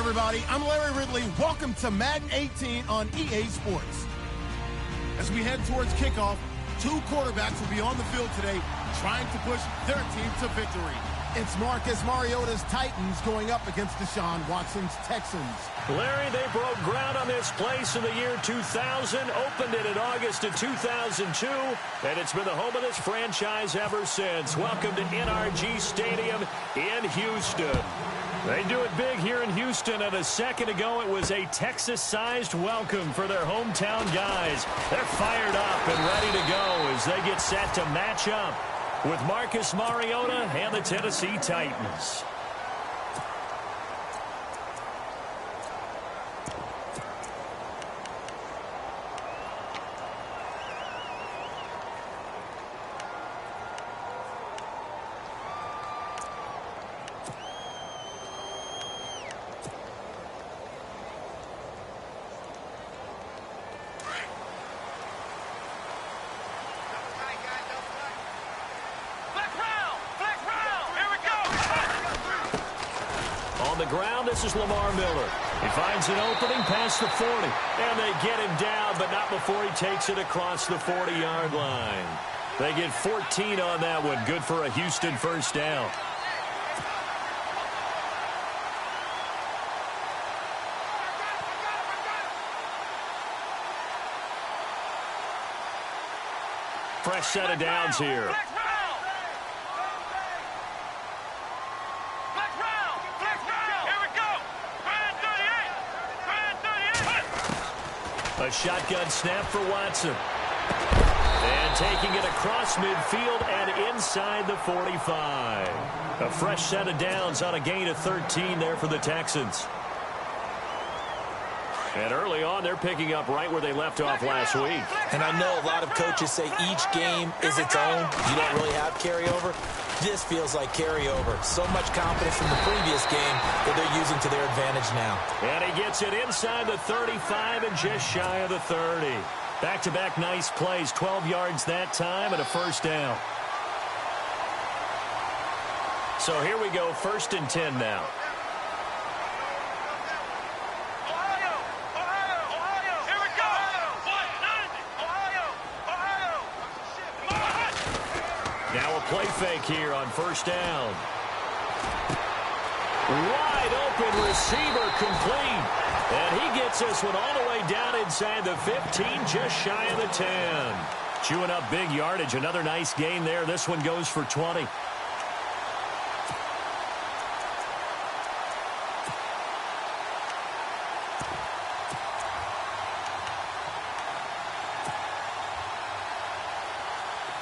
everybody. I'm Larry Ridley. Welcome to Madden 18 on EA Sports. As we head towards kickoff, two quarterbacks will be on the field today trying to push their team to victory. It's Marcus Mariota's Titans going up against Deshaun Watson's Texans. Larry, they broke ground on this place in the year 2000, opened it in August of 2002, and it's been the home of this franchise ever since. Welcome to NRG Stadium in Houston. They do it big here in Houston, and a second ago it was a Texas-sized welcome for their hometown guys. They're fired up and ready to go as they get set to match up with Marcus Mariota and the Tennessee Titans. On the ground, this is Lamar Miller. He finds an opening past the 40, and they get him down, but not before he takes it across the 40-yard line. They get 14 on that one. Good for a Houston first down. Fresh set of downs here. A shotgun snap for Watson. And taking it across midfield and inside the 45. A fresh set of downs on a gain of 13 there for the Texans. And early on, they're picking up right where they left off last week. And I know a lot of coaches say each game is its own. You don't really have carryover. This feels like carryover. So much confidence from the previous game that they're using to their advantage now. And he gets it inside the 35 and just shy of the 30. Back-to-back nice plays, 12 yards that time and a first down. So here we go, 1st and 10 now. Now a play fake here on first down. Wide open receiver complete. And he gets this one all the way down inside the 15, just shy of the 10. Chewing up big yardage. Another nice gain there. This one goes for 20.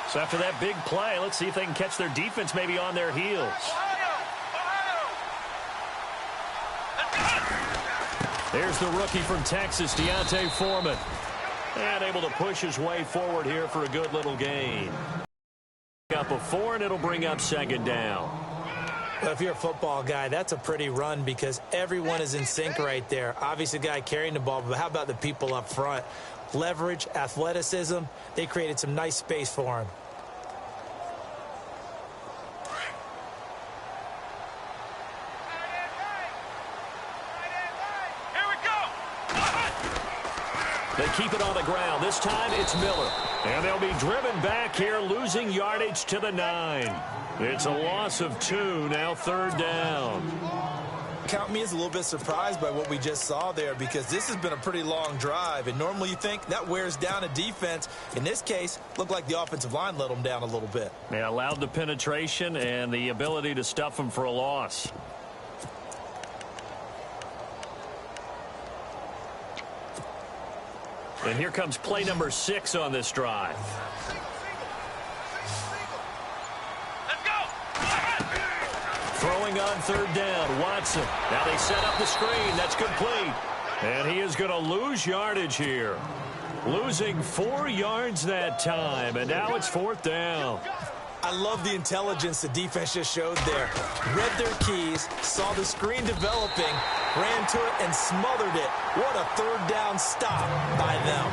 So after that big play, let's see if they can catch their defense maybe on their heels. There's the rookie from Texas, Deontay Foreman. And able to push his way forward here for a good little gain. Up a 4, and it'll bring up 2nd down. Well, if you're a football guy, that's a pretty run because everyone is in sync right there. Obviously, the guy carrying the ball, but how about the people up front? Leverage, athleticism, they created some nice space for him. They keep it on the ground. This time it's Miller. And they'll be driven back here, losing yardage to the 9. It's a loss of 2, now 3rd down. Count me as a little bit surprised by what we just saw there because this has been a pretty long drive, and normally you think that wears down a defense. In this case, looked like the offensive line let them down a little bit. They allowed the penetration and the ability to stuff them for a loss. And here comes play number 6 on this drive. Let's go! Throwing on 3rd down, Watson. Now they set up the screen. That's complete. And he is going to lose yardage here. Losing 4 yards that time, and now it's 4th down. I love the intelligence the defense just showed there. Read their keys, saw the screen developing, ran to it, and smothered it. What a 3rd down stop by them.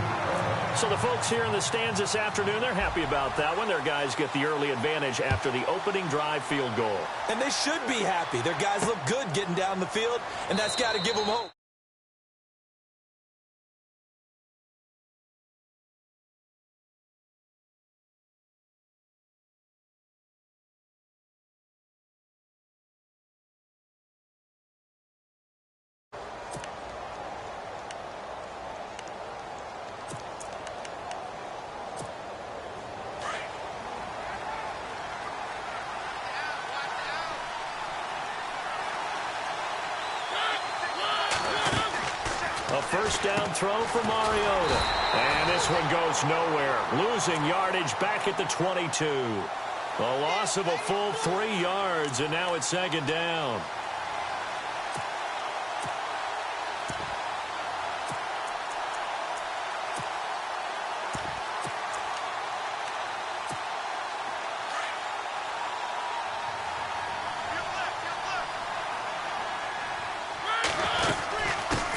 So the folks here in the stands this afternoon, they're happy about that one. Their guys get the early advantage after the opening drive field goal. And they should be happy. Their guys look good getting down the field, and that's got to give them hope. A first down throw for Mariota. And this one goes nowhere. Losing yardage back at the 22. A loss of a full 3 yards, and now it's second down.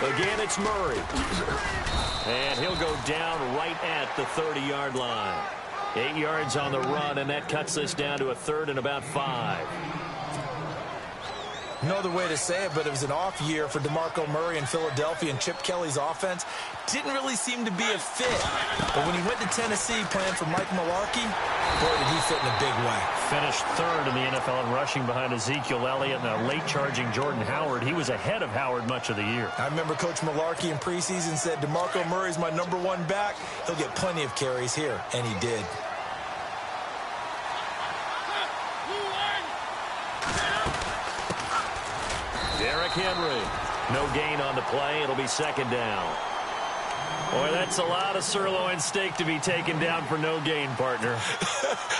Again, it's Murray. And he'll go down right at the 30-yard line. 8 yards on the run, and that cuts this down to a 3rd and about 5. No other way to say it, but it was an off year for DeMarco Murray in Philadelphia, and Chip Kelly's offense didn't really seem to be a fit. But when he went to Tennessee playing for Mike Mularkey, boy, did he fit in a big way. Finished 3rd in the NFL in rushing behind Ezekiel Elliott and a late-charging Jordan Howard. He was ahead of Howard much of the year. I remember Coach Mularkey in preseason said, DeMarco Murray's my #1 back. He'll get plenty of carries here, and he did. Derrick Henry. No gain on the play. It'll be second down. Boy, that's a lot of sirloin steak to be taken down for no gain, partner.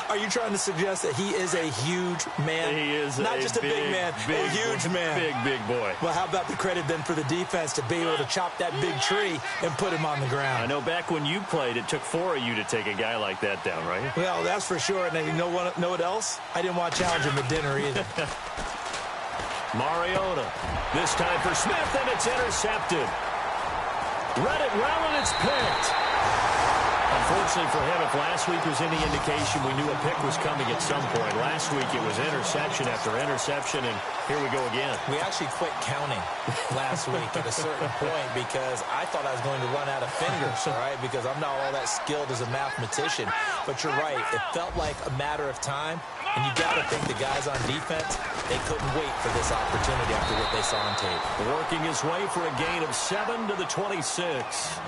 Are you trying to suggest that he is a huge man? He is not just a big man, a huge man. Big boy. Well, how about the credit then for the defense to be able to chop that big tree and put him on the ground? I know back when you played, it took 4 of you to take a guy like that down, right? Well, that's for sure. And you know what else? I didn't want to challenge him at dinner either. Mariota. This time for Smith, and it's intercepted. Read it well, and it's picked. Unfortunately for him, if last week was any indication, we knew a pick was coming at some point. Last week it was interception after interception, and here we go again. We actually quit counting last week at a certain point because I thought I was going to run out of fingers, all right, because I'm not all that skilled as a mathematician. But you're right. It felt like a matter of time, and you got to think the guys on defense, they couldn't wait for this opportunity after what they saw on tape. Working his way for a gain of 7 to the 26.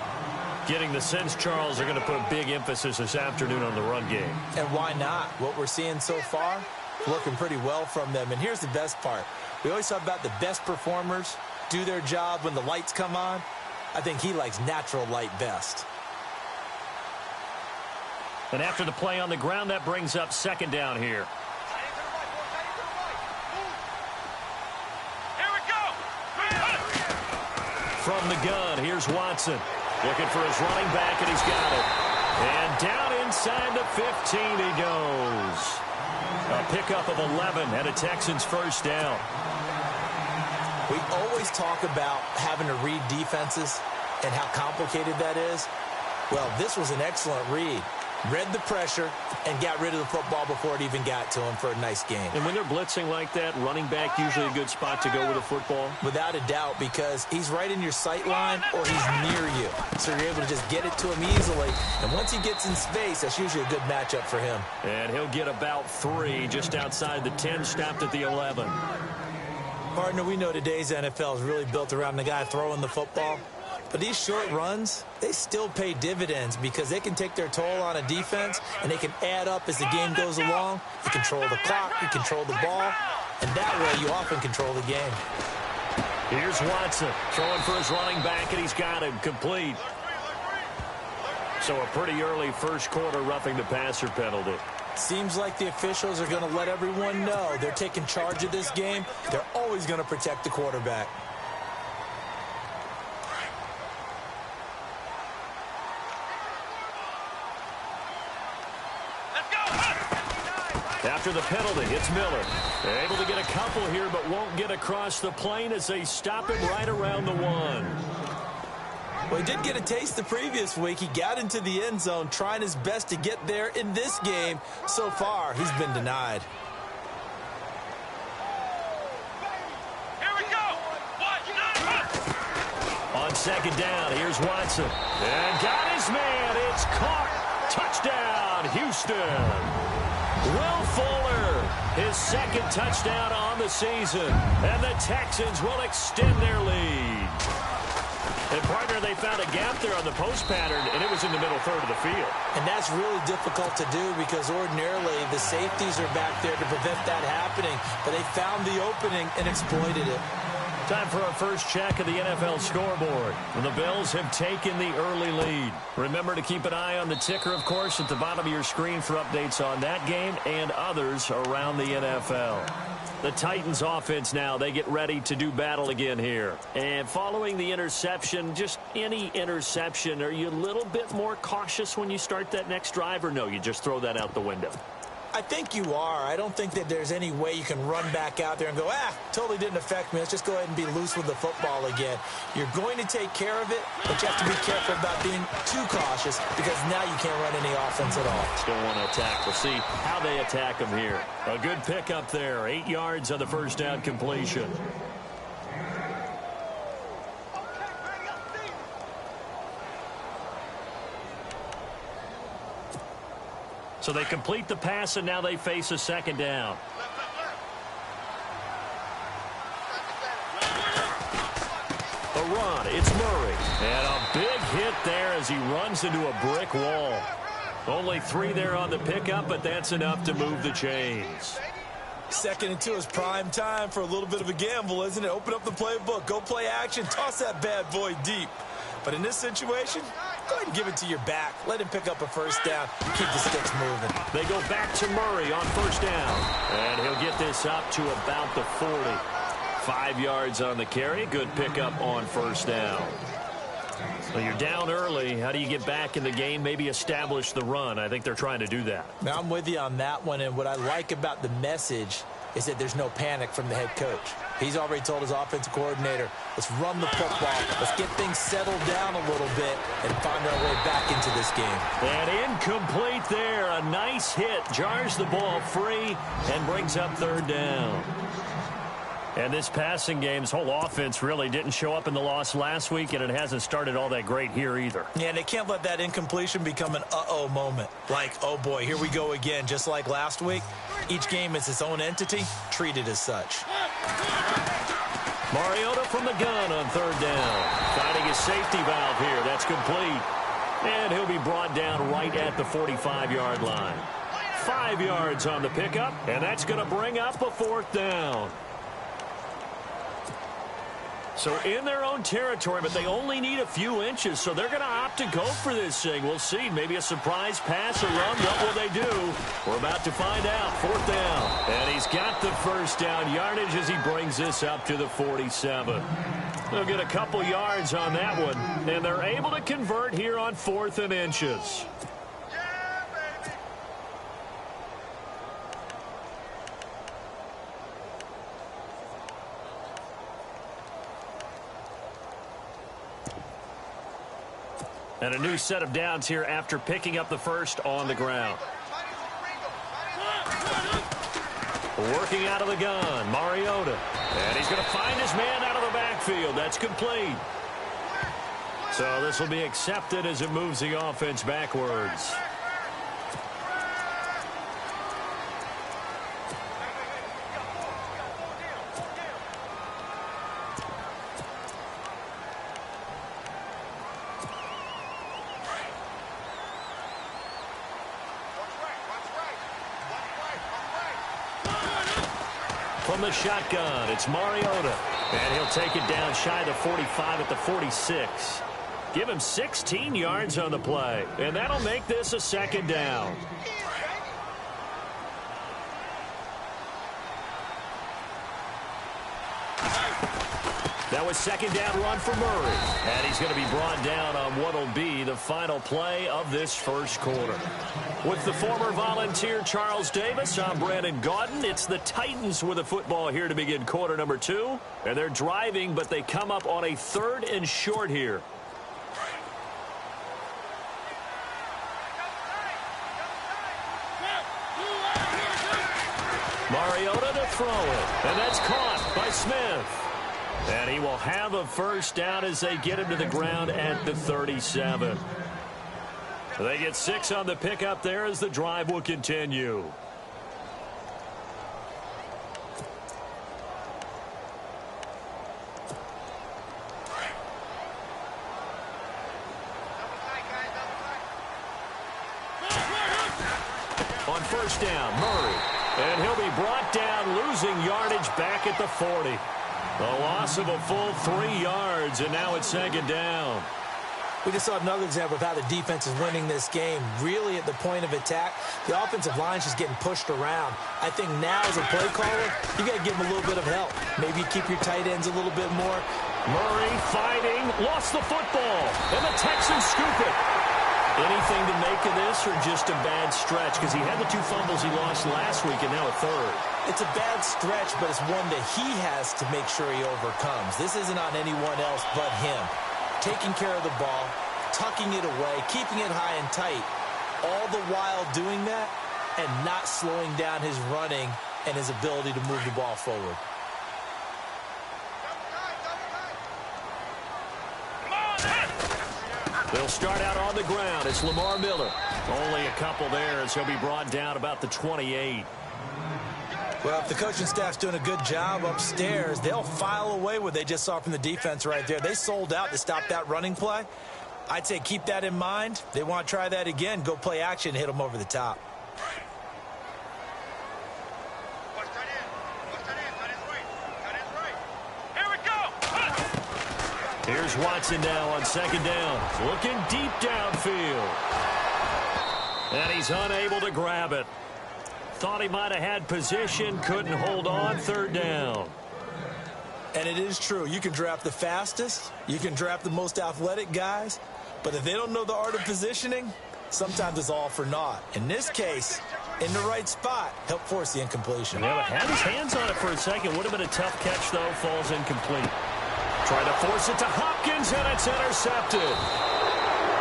Getting the sense Charles are going to put a big emphasis this afternoon on the run game. And why not? What we're seeing so far, working pretty well from them. And here's the best part. We always talk about the best performers do their job when the lights come on. I think he likes natural light best. And after the play on the ground, that brings up second down here. Here we go. From the gun, here's Watson. Looking for his running back, and he's got it. And down inside the 15 he goes. A pickup of 11 and a Texans first down. We always talk about having to read defenses and how complicated that is. Well, this was an excellent read. Read the pressure and got rid of the football before it even got to him for a nice game. And when they're blitzing like that, running back usually a good spot to go with a football? Without a doubt, because he's right in your sight line or he's near you. So you're able to just get it to him easily. And once he gets in space, that's usually a good matchup for him. And he'll get about 3 just outside the 10, stopped at the 11. Partner, we know today's NFL is really built around the guy throwing the football. But these short runs, they still pay dividends because they can take their toll on a defense and they can add up as the game goes along. You control the clock, you control the ball, and that way you often control the game. Here's Watson throwing for his running back, and he's got him complete. So a pretty early first quarter roughing the passer penalty. Seems like the officials are going to let everyone know they're taking charge of this game. They're always going to protect the quarterback. After the penalty, it's Miller. They're able to get a couple here, but won't get across the plane as they stop him right around the 1. Well, he did get a taste the previous week. He got into the end zone trying his best to get there in this game. So far, he's been denied. Here we go. On second down, here's Watson. And got his man. It's caught. Touchdown, Houston. Will Fuller, his second touchdown on the season. And the Texans will extend their lead. And, partner, they found a gap there on the post pattern, and it was in the middle third of the field. And that's really difficult to do because ordinarily the safeties are back there to prevent that happening. But they found the opening and exploited it. Time for our first check of the NFL scoreboard. The Bills have taken the early lead. Remember to keep an eye on the ticker, of course, at the bottom of your screen for updates on that game and others around the NFL. The Titans offense now, they get ready to do battle again here. And following the interception, just any interception, are you a little bit more cautious when you start that next drive, or no, you just throw that out the window? I think you are. I don't think that there's any way you can run back out there and go, totally didn't affect me. Let's just go ahead and be loose with the football again. You're going to take care of it, but you have to be careful about being too cautious because now you can't run any offense at all. Still want to attack. We'll see how they attack them here. A good pickup there. 8 yards on the first down completion. So they complete the pass, and now they face a second down. A run. It's Murray. And a big hit there as he runs into a brick wall. Only 3 there on the pickup, but that's enough to move the chains. 2nd and 2 is prime time for a little bit of a gamble, isn't it? Open up the playbook. Go play action. Toss that bad boy deep. But in this situation, go ahead and give it to your back. Let him pick up a first down. Keep the sticks moving. They go back to Murray on first down. And he'll get this up to about the 40. 5 yards on the carry. Good pickup on first down. Well, you're down early. How do you get back in the game? Maybe establish the run. I think they're trying to do that. Now, I'm with you on that one. And what I like about the message is that there's no panic from the head coach. He's already told his offensive coordinator, let's run the football. Let's get things settled down a little bit and find our way back into this game. And incomplete there. A nice hit. Jars the ball free and brings up third down. And this passing game's whole offense really didn't show up in the loss last week, and it hasn't started all that great here either. Yeah, and they can't let that incompletion become an uh-oh moment. Like, oh boy, here we go again, just like last week. Each game is its own entity, treated as such. Mariota from the gun on third down. Finding his safety valve here. That's complete. And he'll be brought down right at the 45-yard line. 5 yards on the pickup, and that's going to bring up a fourth down. So in their own territory, but they only need a few inches, so they're going to opt to go for this thing. We'll see. Maybe a surprise pass or run. What will they do? We're about to find out. Fourth down. And he's got the first down yardage as he brings this up to the 47. They'll get a couple yards on that one, and they're able to convert here on 4th and inches. And a new set of downs here after picking up the first on the ground. Working out of the gun, Mariota. And he's going to find his man out of the backfield. That's complete. So this will be accepted as it moves the offense backwards. From the shotgun, it's Mariota. And he'll take it down shy of the 45 at the 46. Give him 16 yards on the play. And that'll make this a second down. That was second down run for Murray. And he's going to be brought down on what will be the final play of this first quarter. With the former Volunteer Charles Davis, I'm Brandon Gaudin. It's the Titans with the football here to begin quarter number 2. And they're driving, but they come up on a 3rd and short here. throw it. And that's caught by Smith. And he will have a first down as they get him to the ground at the 37. They get 6 on the pickup there as the drive will continue. On first down, Murray. And he'll be brought down, losing yardage back at the 40. A loss of a full 3 yards, and now it's second down. We just saw another example of how the defense is winning this game. Really at the point of attack, the offensive line's just getting pushed around. I think now as a play caller, you got to give them a little bit of help. Maybe keep your tight ends a little bit more. Murray fighting, lost the football, and the Texans scoop it. Anything to make of this or just a bad stretch? Because he had the 2 fumbles he lost last week and now a third. It's a bad stretch, but it's one that he has to make sure he overcomes. This isn't on anyone else but him. Taking care of the ball, tucking it away, keeping it high and tight, all the while doing that and not slowing down his running and his ability to move the ball forward. They'll start out on the ground. It's Lamar Miller. Only a couple there as he'll be brought down about the 28. Well, if the coaching staff's doing a good job upstairs, they'll file away what they just saw from the defense right there. They sold out to stop that running play. I'd say keep that in mind. They want to try that again. Go play action, hit them over the top. Here's Watson now on second down. Looking deep downfield. And he's unable to grab it. Thought he might have had position, couldn't hold on, third down. And it is true. You can draft the fastest. You can draft the most athletic guys. But if they don't know the art of positioning, sometimes it's all for naught. In this case, in the right spot, help force the incompletion. Yeah, but had his hands on it for a second. Would have been a tough catch, though. Falls incomplete. Trying to force it to Hopkins, and it's intercepted.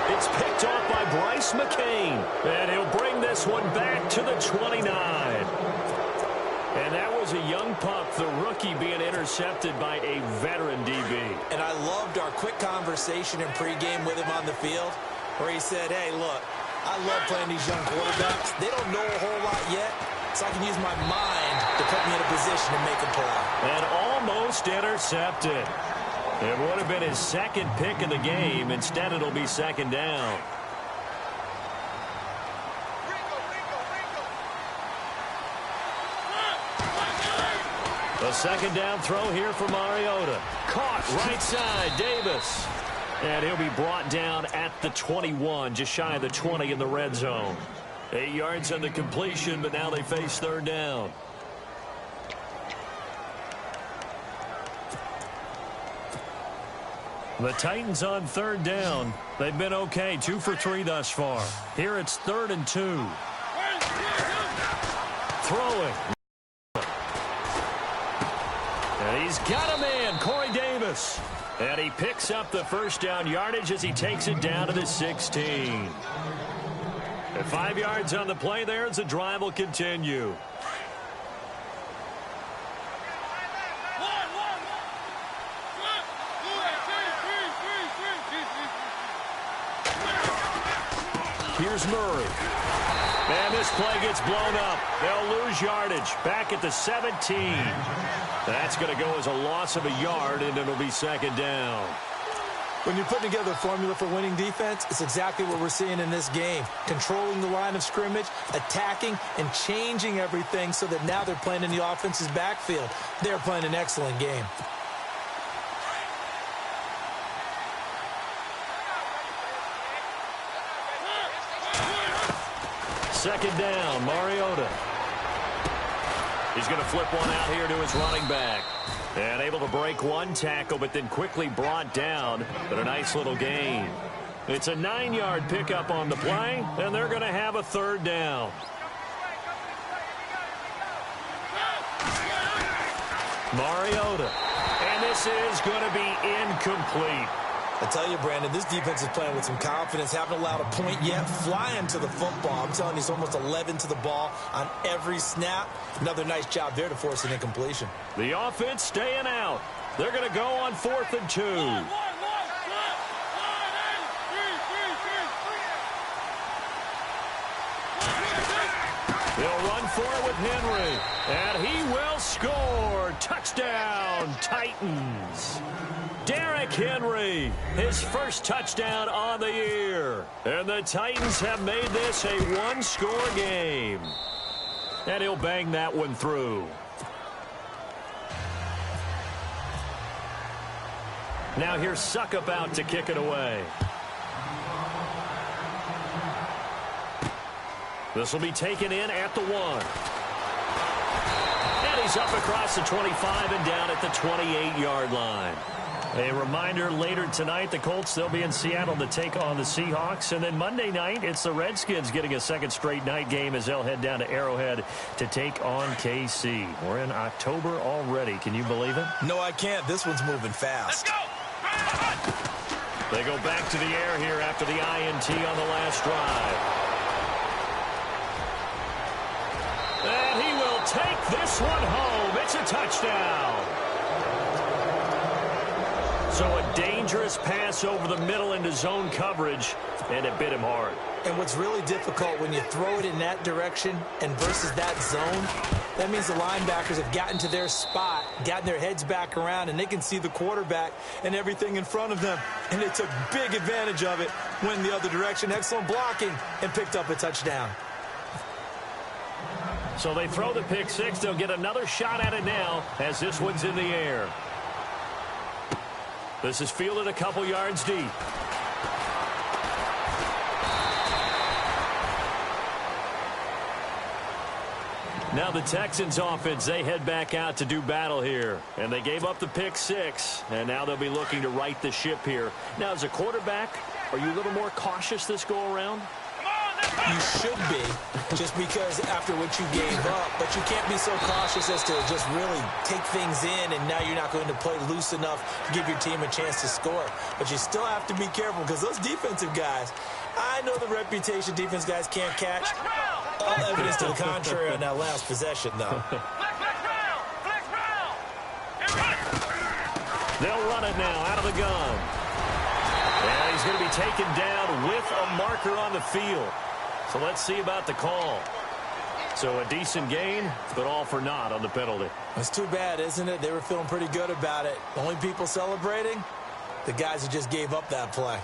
It's picked off by Bryce McCain, and he'll bring this one back to the 29. And that was a young pup, the rookie, being intercepted by a veteran DB. And I loved our quick conversation in pregame with him on the field, where he said, hey, look, I love playing these young quarterbacks. They don't know a whole lot yet, so I can use my mind to put me in a position to make a play. And almost intercepted. It would have been his second pick of the game. Instead, it'll be second down. A second down throw here for Mariota. Caught right side, Davis. And he'll be brought down at the 21, just shy of the 20 in the red zone. 8 yards on the completion, but now they face third down. The Titans on third down. They've been okay, 2 for 3 thus far. Here it's 3rd and 2. Throwing. And he's got a man, Corey Davis. And he picks up the first down yardage as he takes it down to the 16. And 5 yards on the play there as the drive will continue. Here's Murray. And this play gets blown up. They'll lose yardage back at the 17. That's going to go as a loss of a yard, and it'll be second down. When you're putting together a formula for winning defense, it's exactly what we're seeing in this game. Controlling the line of scrimmage, attacking, and changing everything so that now they're playing in the offense's backfield. They're playing an excellent game. Second down, Mariota. He's going to flip one out here to his running back. And able to break one tackle, but then quickly brought down. But a nice little gain. It's a 9-yard pickup on the play, and they're going to have a third down. Mariota. And this is going to be incomplete. I tell you, Brandon, this defense is playing with some confidence. Haven't allowed a point yet. Flying to the football. I'm telling you, it's almost 11 to the ball on every snap. Another nice job there to force an incompletion. The offense staying out. They're going to go on 4th and 2. They'll run for it with Henry. And he will score. Touchdown, Titans. Derrick Henry, his first touchdown on the year. And the Titans have made this a one-score game. And he'll bang that one through. Now here's Suckup out to kick it away. This will be taken in at the 1. And he's up across the 25 and down at the 28-yard line. A reminder, later tonight, the Colts, they'll be in Seattle to take on the Seahawks. And then Monday night, it's the Redskins getting a second straight night game as they'll head down to Arrowhead to take on KC. We're in October already. Can you believe it? No, I can't. This one's moving fast. Let's go. They go back to the air here after the INT on the last drive. And he will take this one home. It's a touchdown. So a dangerous pass over the middle into zone coverage, and it bit him hard. And what's really difficult when you throw it in that direction and versus that zone, that means the linebackers have gotten to their spot, gotten their heads back around, and they can see the quarterback and everything in front of them. And they took big advantage of it, went the other direction, excellent blocking, and picked up a touchdown. So they throw the pick six. They'll get another shot at it now as this one's in the air. This is fielded a couple yards deep. Now the Texans offense, they head back out to do battle here. And they gave up the pick six, and now they'll be looking to right the ship here. Now, as a quarterback, are you a little more cautious this go-around? You should be, just because after what you gave up, but you can't be so cautious as to just really take things in, and now you're not going to play loose enough to give your team a chance to score. But you still have to be careful because those defensive guys, I know the reputation defense guys can't catch. All evidence to the contrary on that last possession, though. They'll run it now out of the gun. And he's going to be taken down with a marker on the field. So let's see about the call. So a decent gain, but all for naught on the penalty. It's too bad, isn't it? They were feeling pretty good about it. Only people celebrating, the guys who just gave up that play.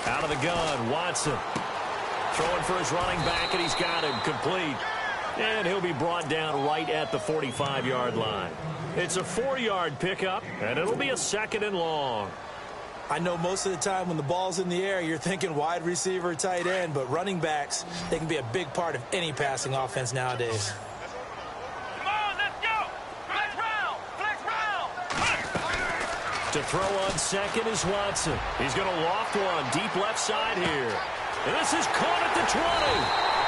Out of the gun, Watson. Throwing for his running back, and he's got him complete. And he'll be brought down right at the 45-yard line. It's a 4-yard pickup, and it'll be a 2nd and long. I know most of the time when the ball's in the air, you're thinking wide receiver, tight end, but running backs, they can be a big part of any passing offense nowadays. Come on, let's go. Flex round. To throw on second is Watson. He's going to loft one deep left side here. And this is caught at the 20.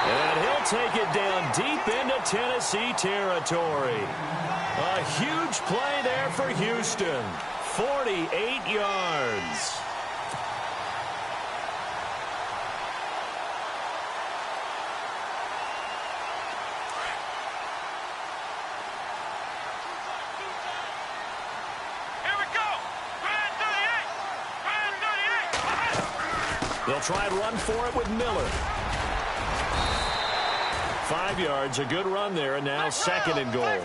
And he'll take it down deep into Tennessee territory. A huge play there for Houston. 48 yards. Here we go. Grand 38. They'll try and run for it with Miller. 5 yards, a good run there, and now 2nd and goal.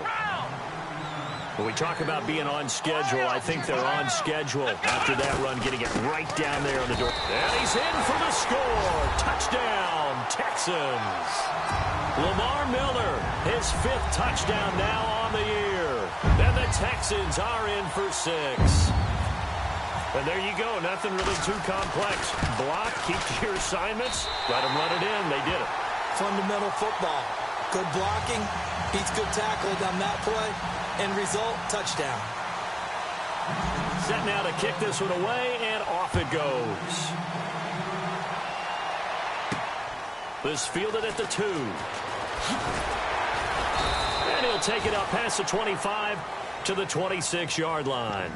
When we talk about being on schedule, I think they're on schedule after that run, getting it right down there on the door. And he's in for the score. Touchdown, Texans. Lamar Miller, his 5th touchdown now on the year. And the Texans are in for 6. And there you go. Nothing really too complex. Block, keep your assignments, let them run it in. They did it. Fundamental football. Good blocking, beats good tackling on that play. End result, touchdown. Set now to kick this one away, and off it goes. This fielded at the 2. And he'll take it up past the 25 to the 26-yard line.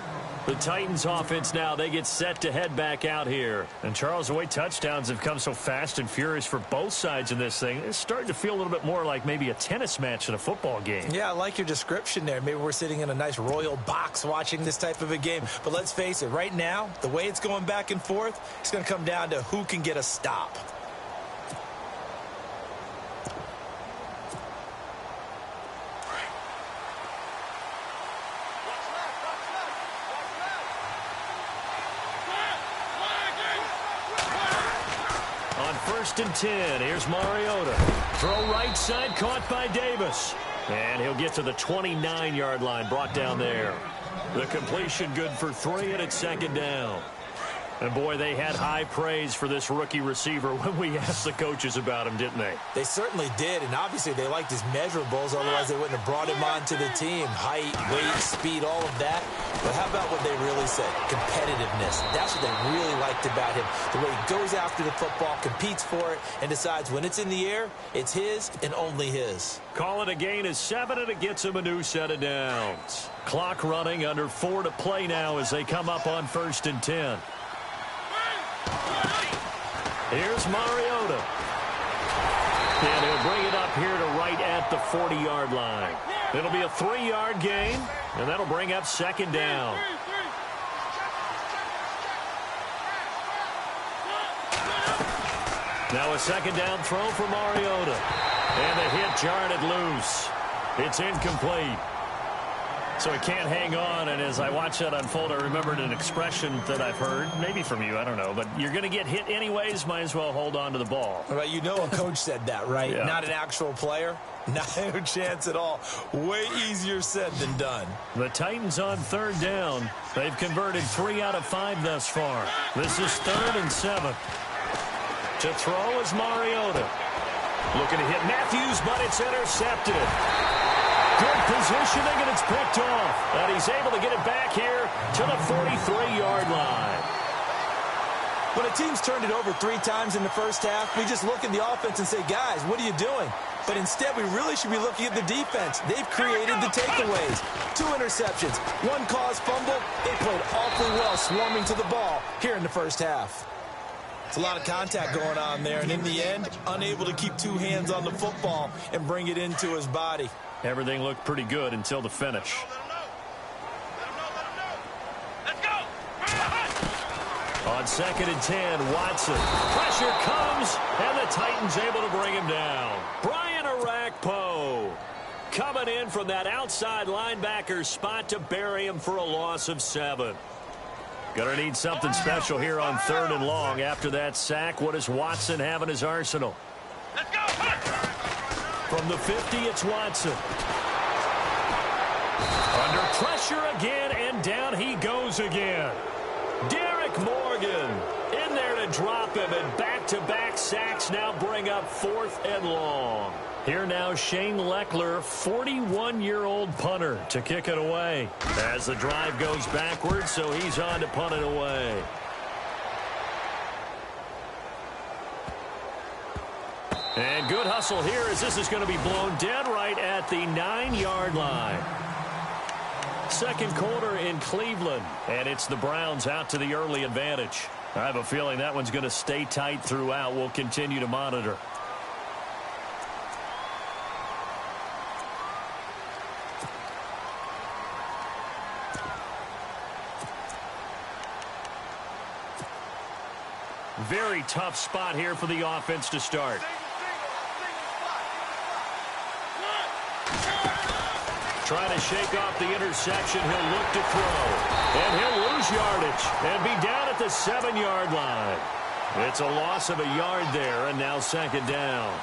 The Titans offense now, they get set to head back out here. And Charles, the way touchdowns have come so fast and furious for both sides in this thing, it's starting to feel a little bit more like maybe a tennis match in a football game. Yeah, I like your description there. Maybe we're sitting in a nice royal box watching this type of a game. But let's face it, right now, the way it's going back and forth, it's going to come down to who can get a stop. First and 10. Here's Mariota. Throw right side, caught by Davis. And he'll get to the 29-yard line, brought down there. The completion good for 3, and it's second down. And, boy, they had high praise for this rookie receiver when we asked the coaches about him, didn't they? They certainly did, and obviously they liked his measurables, otherwise they wouldn't have brought him onto the team. Height, weight, speed, all of that. But how about what they really said? Competitiveness. That's what they really liked about him. The way he goes after the football, competes for it, and decides when it's in the air, it's his and only his. Call it a gain of 7, and it gets him a new set of downs. Clock running, under 4 to play now as they come up on first and 10. Here's Mariota. And he'll bring it up here to right at the 40-yard line. It'll be a 3-yard gain, and that'll bring up second down. Now a second down throw for Mariota. And the hit jarred it loose. It's incomplete. So he can't hang on, and as I watch that unfold, I remembered an expression that I've heard, maybe from you, I don't know, but you're going to get hit anyways, might as well hold on to the ball. Right, you know a coach said that, right? Yeah. Not an actual player. No chance at all. Way easier said than done. The Titans on third down. They've converted 3 out of 5 thus far. This is 3rd and 7. To throw is Mariota. Looking to hit Matthews, but it's intercepted. Good positioning, and it's picked off. And he's able to get it back here to the 43-yard line. When a team's turned it over 3 times in the first half, we just look at the offense and say, guys, what are you doing? But instead, we really should be looking at the defense. They've created the takeaways. 2 interceptions, 1 caused fumble. They played awfully well swarming to the ball here in the first half. It's a lot of contact going on there, and in the end, unable to keep 2 hands on the football and bring it into his body. Everything looked pretty good until the finish. Let's go. On 2nd and 10, Watson. Pressure comes, and the Titans able to bring him down. Brian Arakpo coming in from that outside linebacker spot to bury him for a loss of 7. Gonna need something special here on 3rd and long. After that sack, what does Watson have in his arsenal? Let's go. From the 50, it's Watson. Under pressure again, and down he goes again. Derek Morgan in there to drop him, and back-to-back sacks now bring up 4th and long. Here now, Shane Leckler, 41-year-old punter, to kick it away. As the drive goes backwards, so he's on to punt it away. And good hustle here as this is going to be blown dead right at the 9-yard line. Second quarter in Cleveland, and it's the Browns out to the early advantage. I have a feeling that one's going to stay tight throughout. We'll continue to monitor. Very tough spot here for the offense to start. Trying to shake off the interception. He'll look to throw. And he'll lose yardage and be down at the 7-yard line. It's a loss of a yard there, and now second down.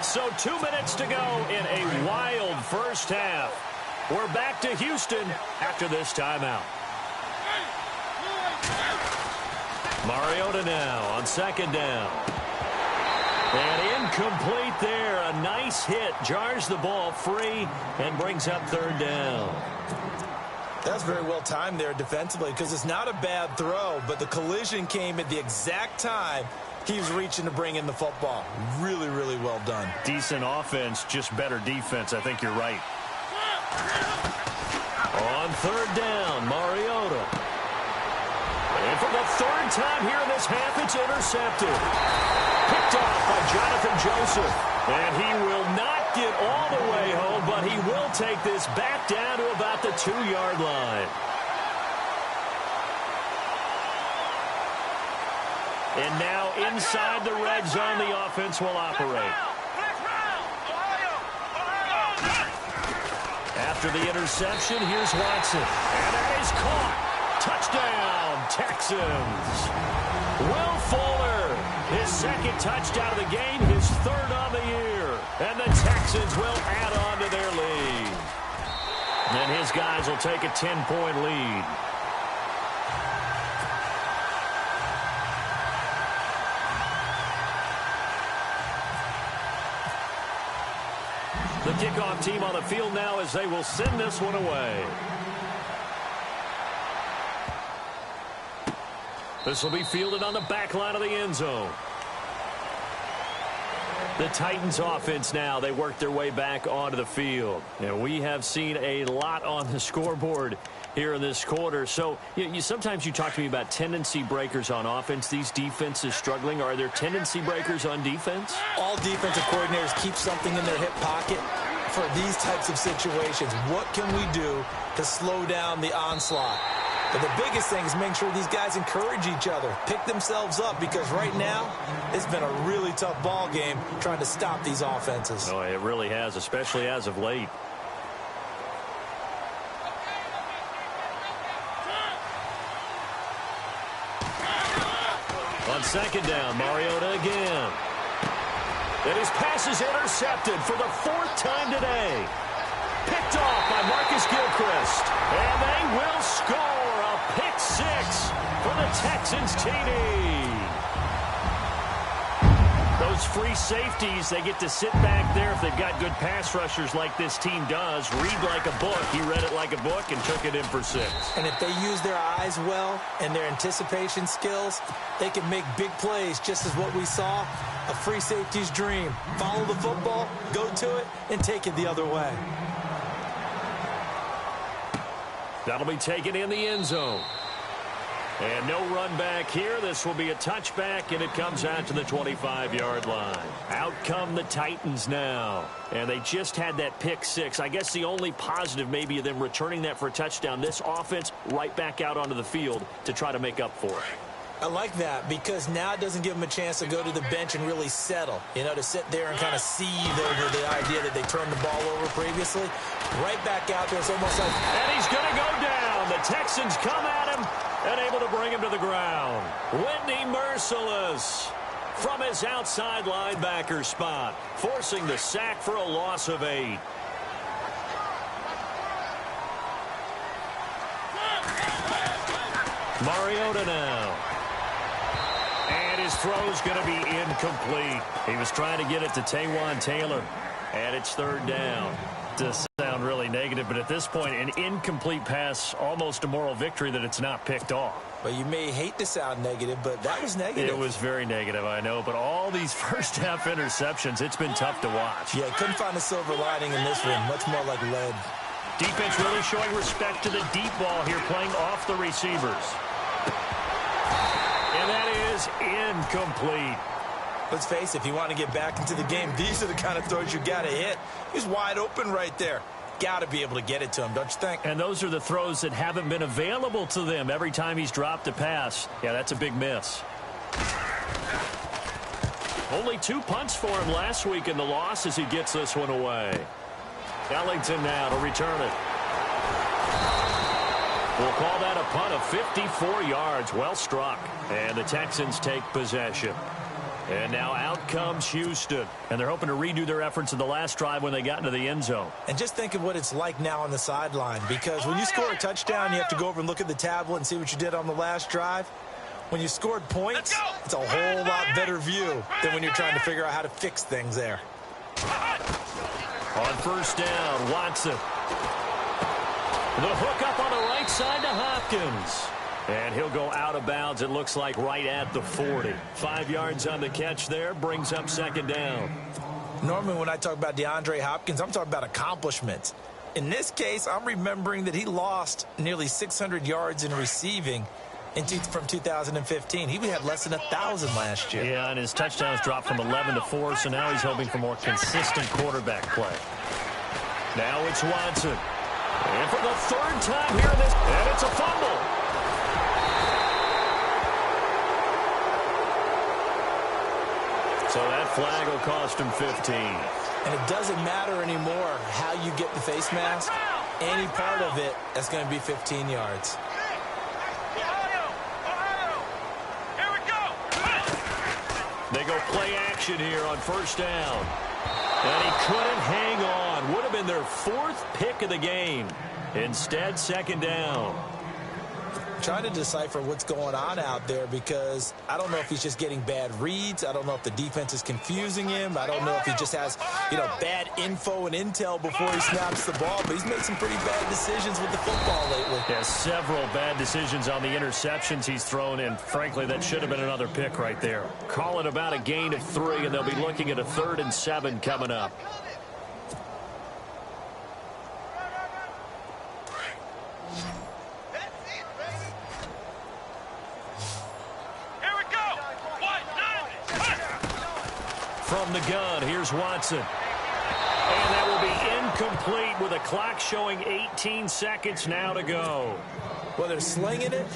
So 2 minutes to go in a wild first half. We're back to Houston after this timeout. Mariota now on second down. And incomplete there. A nice hit. Jars the ball free and brings up third down. That's very well timed there defensively because it's not a bad throw, but the collision came at the exact time he was reaching to bring in the football. Really, really well done. Decent offense, just better defense. I think you're right. On third down, Mariota. And for the third time here in this half, it's intercepted. Picked off by Jonathan Joseph. And he will not get all the way home, but he will take this back down to about the 2-yard line. And now inside the red zone, the offense will operate. After the interception, here's Watson. And that is caught. Touchdown, Texans. Will Fuller, his second touchdown of the game, his third on the year. And the Texans will add on to their lead. And his guys will take a 10-point lead. The kickoff team on the field now as they will send this one away. This will be fielded on the back line of the end zone. The Titans offense now, they work their way back onto the field. And we have seen a lot on the scoreboard here in this quarter. So sometimes you talk to me about tendency breakers on offense. These defenses struggling. Are there tendency breakers on defense? All defensive coordinators keep something in their hip pocket for these types of situations. What can we do to slow down the onslaught? But the biggest thing is make sure these guys encourage each other, pick themselves up, because right now it's been a really tough ball game trying to stop these offenses. Oh, it really has, especially as of late. On second down, Mariota again. And his pass is intercepted for the 4th time today. Picked off by Marcus Gilchrist. And they will score a pick 6 for the Texans TD. Those free safeties, they get to sit back there if they've got good pass rushers like this team does. Read like a book. He read it like a book and took it in for 6. And if they use their eyes well and their anticipation skills, they can make big plays, just as what we saw, a free safety's dream. Follow the football, go to it, and take it the other way. That'll be taken in the end zone. And no run back here. This will be a touchback, and it comes out to the 25-yard line. Out come the Titans now. And they just had that pick 6. I guess the only positive maybe of them returning that for a touchdown. This offense right back out onto the field to try to make up for it. I like that because now it doesn't give them a chance to go to the bench and really settle, to sit there and kind of seethe over the idea that they turned the ball over previously. Right back out there, it's almost like... And he's going to go down. The Texans come at him and able to bring him to the ground. Whitney Merciless from his outside linebacker spot, forcing the sack for a loss of 8. Mariota now. And his throw's going to be incomplete. He was trying to get it to Taywan Taylor. And it's 3rd down. Does sound really negative, but at this point, an incomplete pass, almost a moral victory that it's not picked off. Well, you may hate to sound negative, but that was negative. It was very negative, I know. But all these first-half interceptions, it's been tough to watch. Yeah, couldn't find a silver lining in this one. Much more like lead. Defense really showing respect to the deep ball here, playing off the receivers. And that is incomplete. Let's face it, if you want to get back into the game, these are the kind of throws you got to hit. He's wide open right there. Got to be able to get it to him, don't you think? And those are the throws that haven't been available to them every time he's dropped a pass. Yeah, that's a big miss. Only 2 punts for him last week in the loss as he gets this one away. Ellington now to return it. We'll call that a punt of 54 yards. Well struck. And the Texans take possession. And now out comes Houston. And they're hoping to redo their efforts in the last drive when they got into the end zone. And just think of what it's like now on the sideline. Because when you score a touchdown, you have to go over and look at the tablet and see what you did on the last drive. When you scored points, it's a whole lot better view than when you're trying to figure out how to fix things there. On first down, Watson. The hook up on the right side to Hopkins. And he'll go out of bounds, it looks like, right at the 40. 5 yards on the catch there, brings up second down. Normally when I talk about DeAndre Hopkins, I'm talking about accomplishments. In this case, I'm remembering that he lost nearly 600 yards in receiving from 2015. He had less than 1,000 last year. Yeah, and his touchdowns dropped from 11 to 4, so now he's hoping for more consistent quarterback play. Now it's Watson. And for the third time here in this, and it's a fumble. So that flag will cost him 15. And it doesn't matter anymore how you get the face mask. Any part of it, that's going to be 15 yards. Here we go. They go play action here on first down. And he couldn't hang on. Would have been their 4th pick of the game. Instead, second down. Trying to decipher what's going on out there because I don't know if he's just getting bad reads. I don't know if the defense is confusing him. I don't know if he just has, bad info and intel before he snaps the ball. But he's made some pretty bad decisions with the football lately. Yeah, several bad decisions on the interceptions he's thrown, and frankly, that should have been another pick right there. Call it about a gain of 3, and they'll be looking at a 3rd and 7 coming up. From the gun, here's Watson. And that will be incomplete with a clock showing 18 seconds now to go. Well, they're slinging it,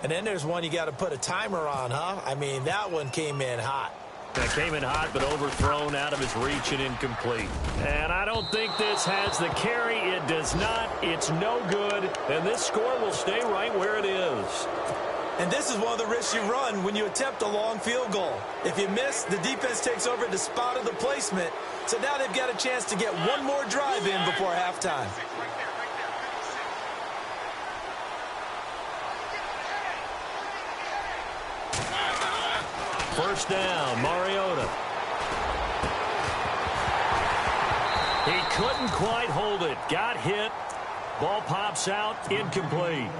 and then there's one you got to put a timer on, huh? I mean, that one came in hot. That came in hot, but overthrown out of his reach and incomplete. And I don't think this has the carry. It does not. It's no good. And this score will stay right where it is. And this is one of the risks you run when you attempt a long field goal. If you miss, the defense takes over at the spot of the placement. So now they've got a chance to get one more drive in before halftime. First down, Mariota. He couldn't quite hold it. Got hit. Ball pops out, incomplete.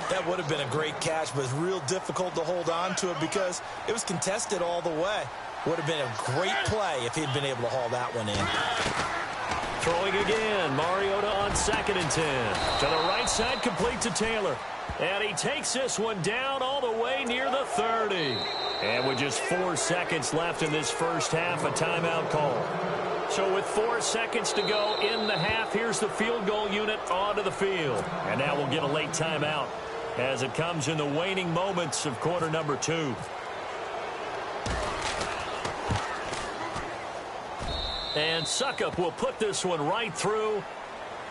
That would have been a great catch, but it's real difficult to hold on to it because it was contested all the way. Would have been a great play if he'd been able to haul that one in. Throwing again, Mariota on 2nd and 10. To the right side, complete to Taylor. And he takes this one down all the way near the 30. And with just 4 seconds left in this first half, a timeout call. So with 4 seconds to go in the half, here's the field goal unit onto the field. And now we'll get a late timeout as it comes in the waning moments of quarter number 2. And Suckup will put this one right through.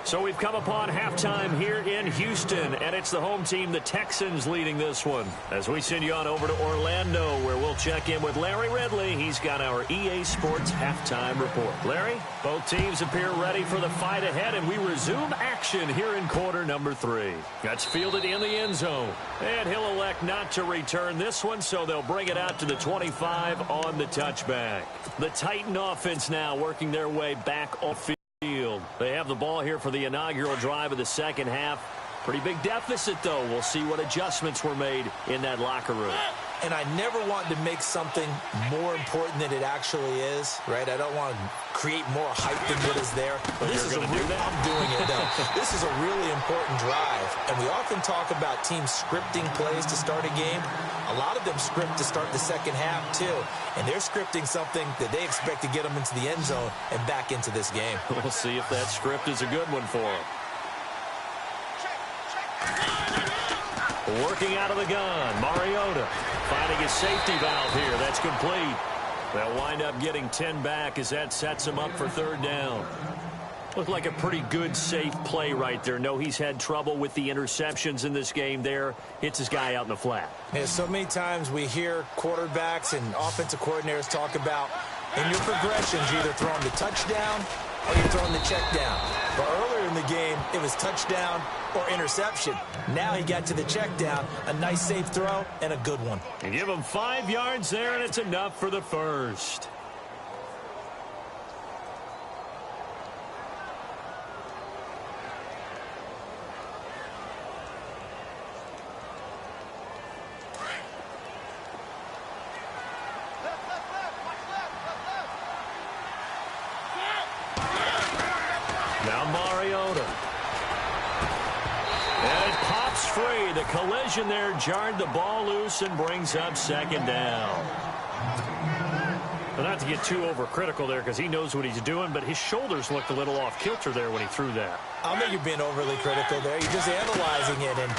So we've come upon halftime here in Houston, and it's the home team, the Texans, leading this one. As we send you on over to Orlando, where we'll check in with Larry Ridley. He's got our EA Sports halftime report. Larry, both teams appear ready for the fight ahead, and we resume action here in quarter number 3. That's fielded in the end zone, and he'll elect not to return this one, so they'll bring it out to the 25 on the touchback. The Titan offense now working their way back off field. They have the ball here for the inaugural drive of the second half. Pretty big deficit, though. We'll see what adjustments were made in that locker room. And I never want to make something more important than it actually is, right? I don't want to create more hype than what is there. But this is I'm doing it, though. This is a really important drive. And we often talk about teams scripting plays to start a game. A lot of them script to start the second half, too. And they're scripting something that they expect to get them into the end zone and back into this game. We'll see if that script is a good one for them. Working out of the gun, Mariota finding his safety valve here. That's complete. They'll wind up getting 10 back as that sets him up for 3rd down. Looked like a pretty good, safe play right there. No, he's had trouble with the interceptions in this game there. Hits his guy out in the flat. Yeah, so many times we hear quarterbacks and offensive coordinators talk about in your progressions, you're either throwing the touchdown or you're throwing the check down. But earlier in the game, it was touchdown or interception. Now he got to the check down, a nice safe throw, and a good one. You give him 5 yards there, and it's enough for the first. free. The collision there jarred the ball loose and brings up second down. Well, not to get too overcritical there because he knows what he's doing, but his shoulders looked a little off kilter there when he threw that. I don't think you're being overly critical there. You're just analyzing it, and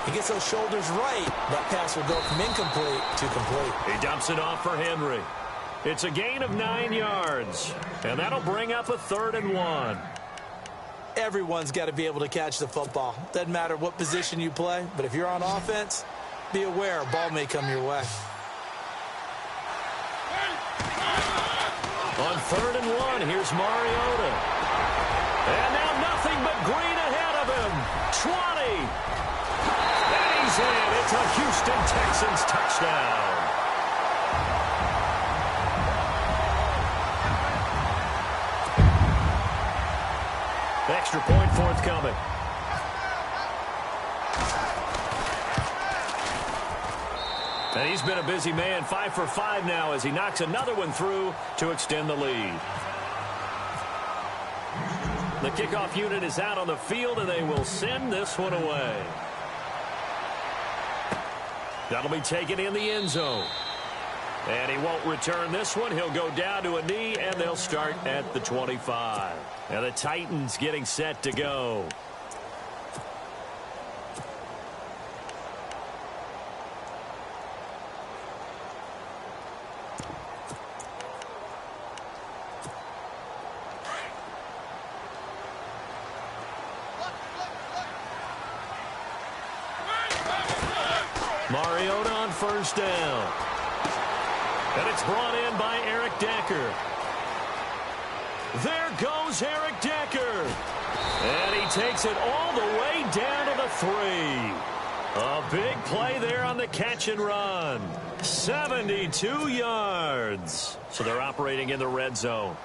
he gets those shoulders right. That pass will go from incomplete to complete. He dumps it off for Henry. It's a gain of 9 yards, and that'll bring up a 3rd and 1. Everyone's got to be able to catch the football. Doesn't matter what position you play, but if you're on offense, be aware a ball may come your way. On 3rd and 1, here's Mariota. And now nothing but green ahead of him. 20. And he's in. It's a Houston Texans touchdown. Extra point forthcoming. And he's been a busy man, 5 for 5 now as he knocks another one through to extend the lead. The kickoff unit is out on the field, and they will send this one away. That'll be taken in the end zone. And he won't return this one. He'll go down to a knee, and they'll start at the 25. Now the Titans getting set to go. Mariota on first down. And it's brought in by Eric Decker. There goes Eric Decker. And he takes it all the way down to the 3. A big play there on the catch and run. 72 yards. So they're operating in the red zone.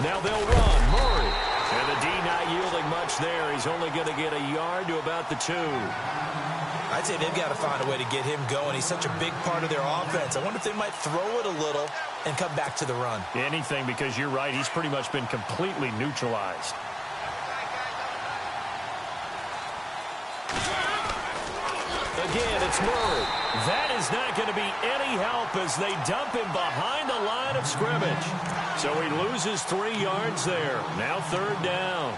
Now they'll run. Murray. And the D not yielding much there. He's only going to get a yard to about the 2. I'd say they've got to find a way to get him going. He's such a big part of their offense. I wonder if they might throw it a little and come back to the run. Anything, because you're right. He's pretty much been completely neutralized. Again, it's Murray. That is not going to be any help as they dump him behind the line of scrimmage. So he loses 3 yards there. Now 3rd down.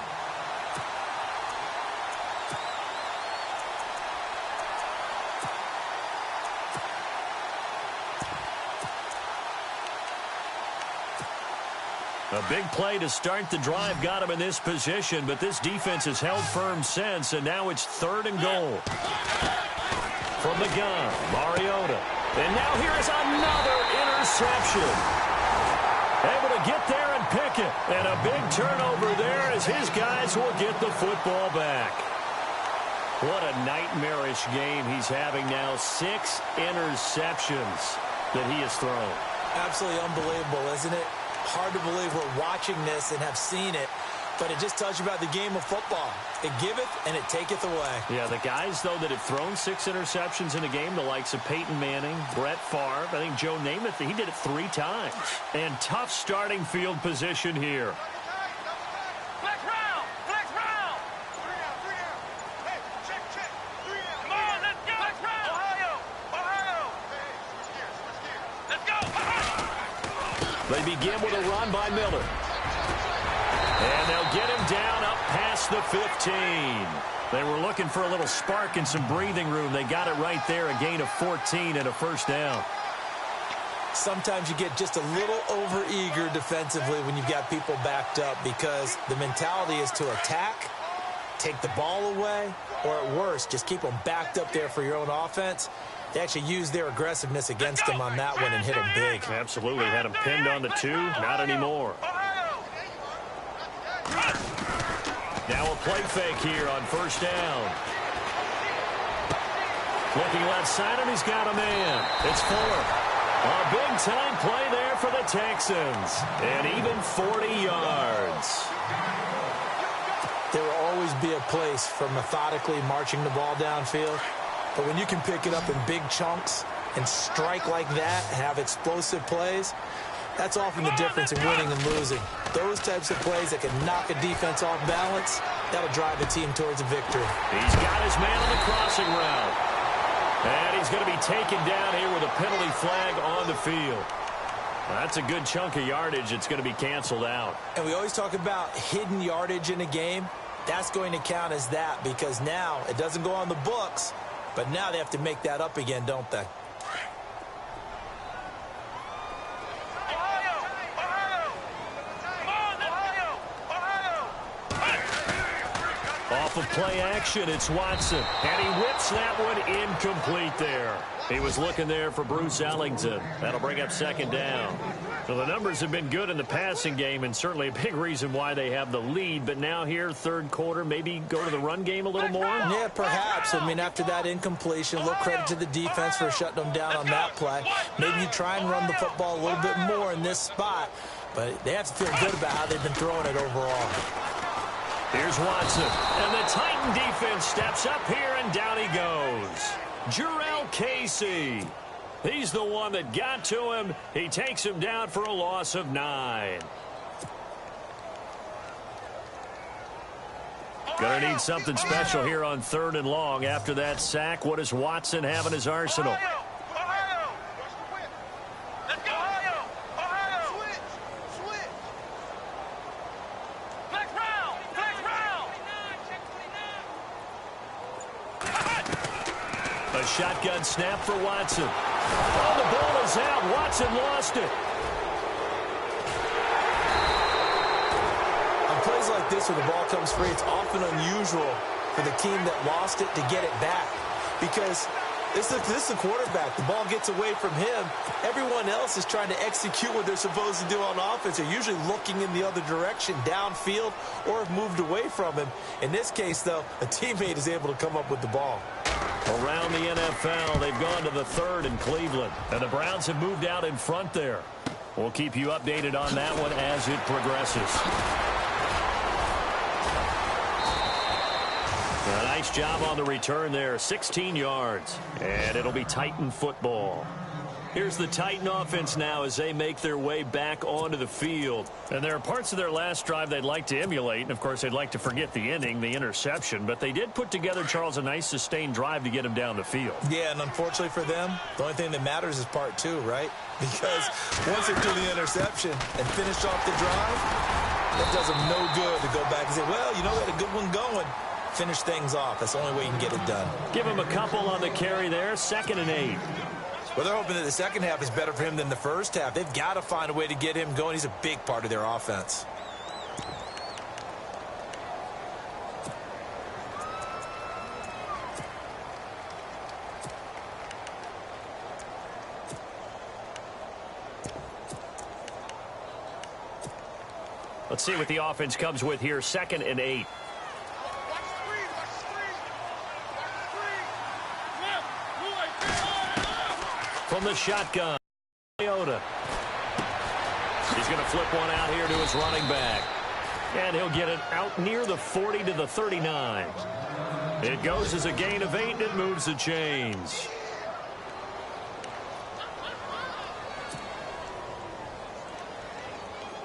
A big play to start the drive got him in this position, but this defense has held firm since, and now it's 3rd and goal. From the gun, Mariota. And now here is another interception. Able to get there and pick it. And a big turnover there as his guys will get the football back. What a nightmarish game he's having now. 6 interceptions that he has thrown. Absolutely unbelievable, isn't it? Hard to believe we're watching this and have seen it, but it just tells you about the game of football. It giveth and it taketh away. Yeah, the guys, though, that have thrown 6 interceptions in a game, the likes of Peyton Manning, Brett Favre, I think Joe Namath, he did it 3 times. And tough starting field position here. Flex round! Flex round! 3 down. Hey, check. 3 down. Come on, let's go! Flex round! Ohio! Hey, switch gears. Let's go! They begin with a run by Miller. And they'll get him down up past the 15. They were looking for a little spark and some breathing room. They got it right there, a gain of 14 and a first down. Sometimes you get just a little over-eager defensively when you've got people backed up because the mentality is to attack, take the ball away, or at worst, just keep them backed up there for your own offense. They actually used their aggressiveness against him on that one and hit him big. Absolutely. Had him pinned on the 2. Not anymore. Now a play fake here on first down. Looking left side, and he's got a man. It's Fuller. A big-time play there for the Texans. And even 40 yards. There will always be a place for methodically marching the ball downfield. But when you can pick it up in big chunks and strike like that, have explosive plays, That's often the difference in winning and losing. Those types of plays that can knock a defense off balance, that'll drive a team towards a victory. He's got his man on the crossing route. And he's going to be taken down here with a penalty flag on the field. That's a good chunk of yardage. It's going to be canceled out. And we always talk about hidden yardage in a game. That's going to count as that because now it doesn't go on the books, but now they have to make that up again, don't they? Off of play action, it's Watson. And he whips that one incomplete there. He was looking there for Bruce Ellington. That'll bring up second down. So the numbers have been good in the passing game and certainly a big reason why they have the lead. But now here, third quarter, maybe go to the run game a little more? Yeah, perhaps. I mean, after that incompletion, a little credit to the defense for shutting them down on that play. Maybe you try and run the football a little bit more in this spot. But they have to feel good about how they've been throwing it overall. Here's Watson, and the Titan defense steps up here, and down he goes. Jarrell Casey. He's the one that got to him. He takes him down for a loss of 9. Gonna need something special here on 3rd and long. After that sack, what does Watson have in his arsenal? Shotgun snap for Watson. Oh, the ball is out. Watson lost it. On plays like this where the ball comes free, it's often unusual for the team that lost it to get it back. Because this is the quarterback. The ball gets away from him. Everyone else is trying to execute what they're supposed to do on offense. They're usually looking in the other direction, downfield, or have moved away from him. In this case, though, a teammate is able to come up with the ball. Around the NFL, they've gone to the 3rd in Cleveland, and the Browns have moved out in front there. We'll keep you updated on that one as it progresses. A nice job on the return there, 16 yards, and it'll be Titan football. Here's the Titan offense now as they make their way back onto the field. And there are parts of their last drive they'd like to emulate. And, of course, they'd like to forget the ending, the interception. But they did put together, Charles, a nice sustained drive to get him down the field. Yeah, and unfortunately for them, the only thing that matters is part 2, right? Because once they do the interception and finish off the drive, that does them no good to go back and say, well, you know, we had a good one going. Finish things off. That's the only way you can get it done. Give him a couple on the carry there, 2nd and 8. Well, they're hoping that the second half is better for him than the first half. They've got to find a way to get him going. He's a big part of their offense. Let's see what the offense comes with here, 2nd and 8. From the shotgun, Mariota. He's going to flip one out here to his running back. And he'll get it out near the 40 to the 39. It goes as a gain of 8, and it moves the chains.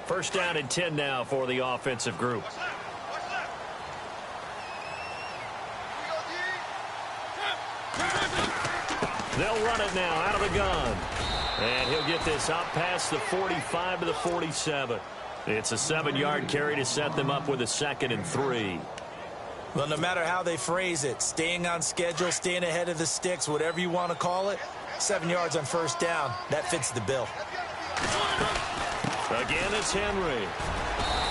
First down and 10 now for the offensive group. They'll run it now out of the gun. And he'll get this out past the 45 to the 47. It's a 7-yard carry to set them up with a 2nd and 3. Well, no matter how they phrase it, staying on schedule, staying ahead of the sticks, whatever you want to call it, 7 yards on first down, that fits the bill. Again, it's Henry.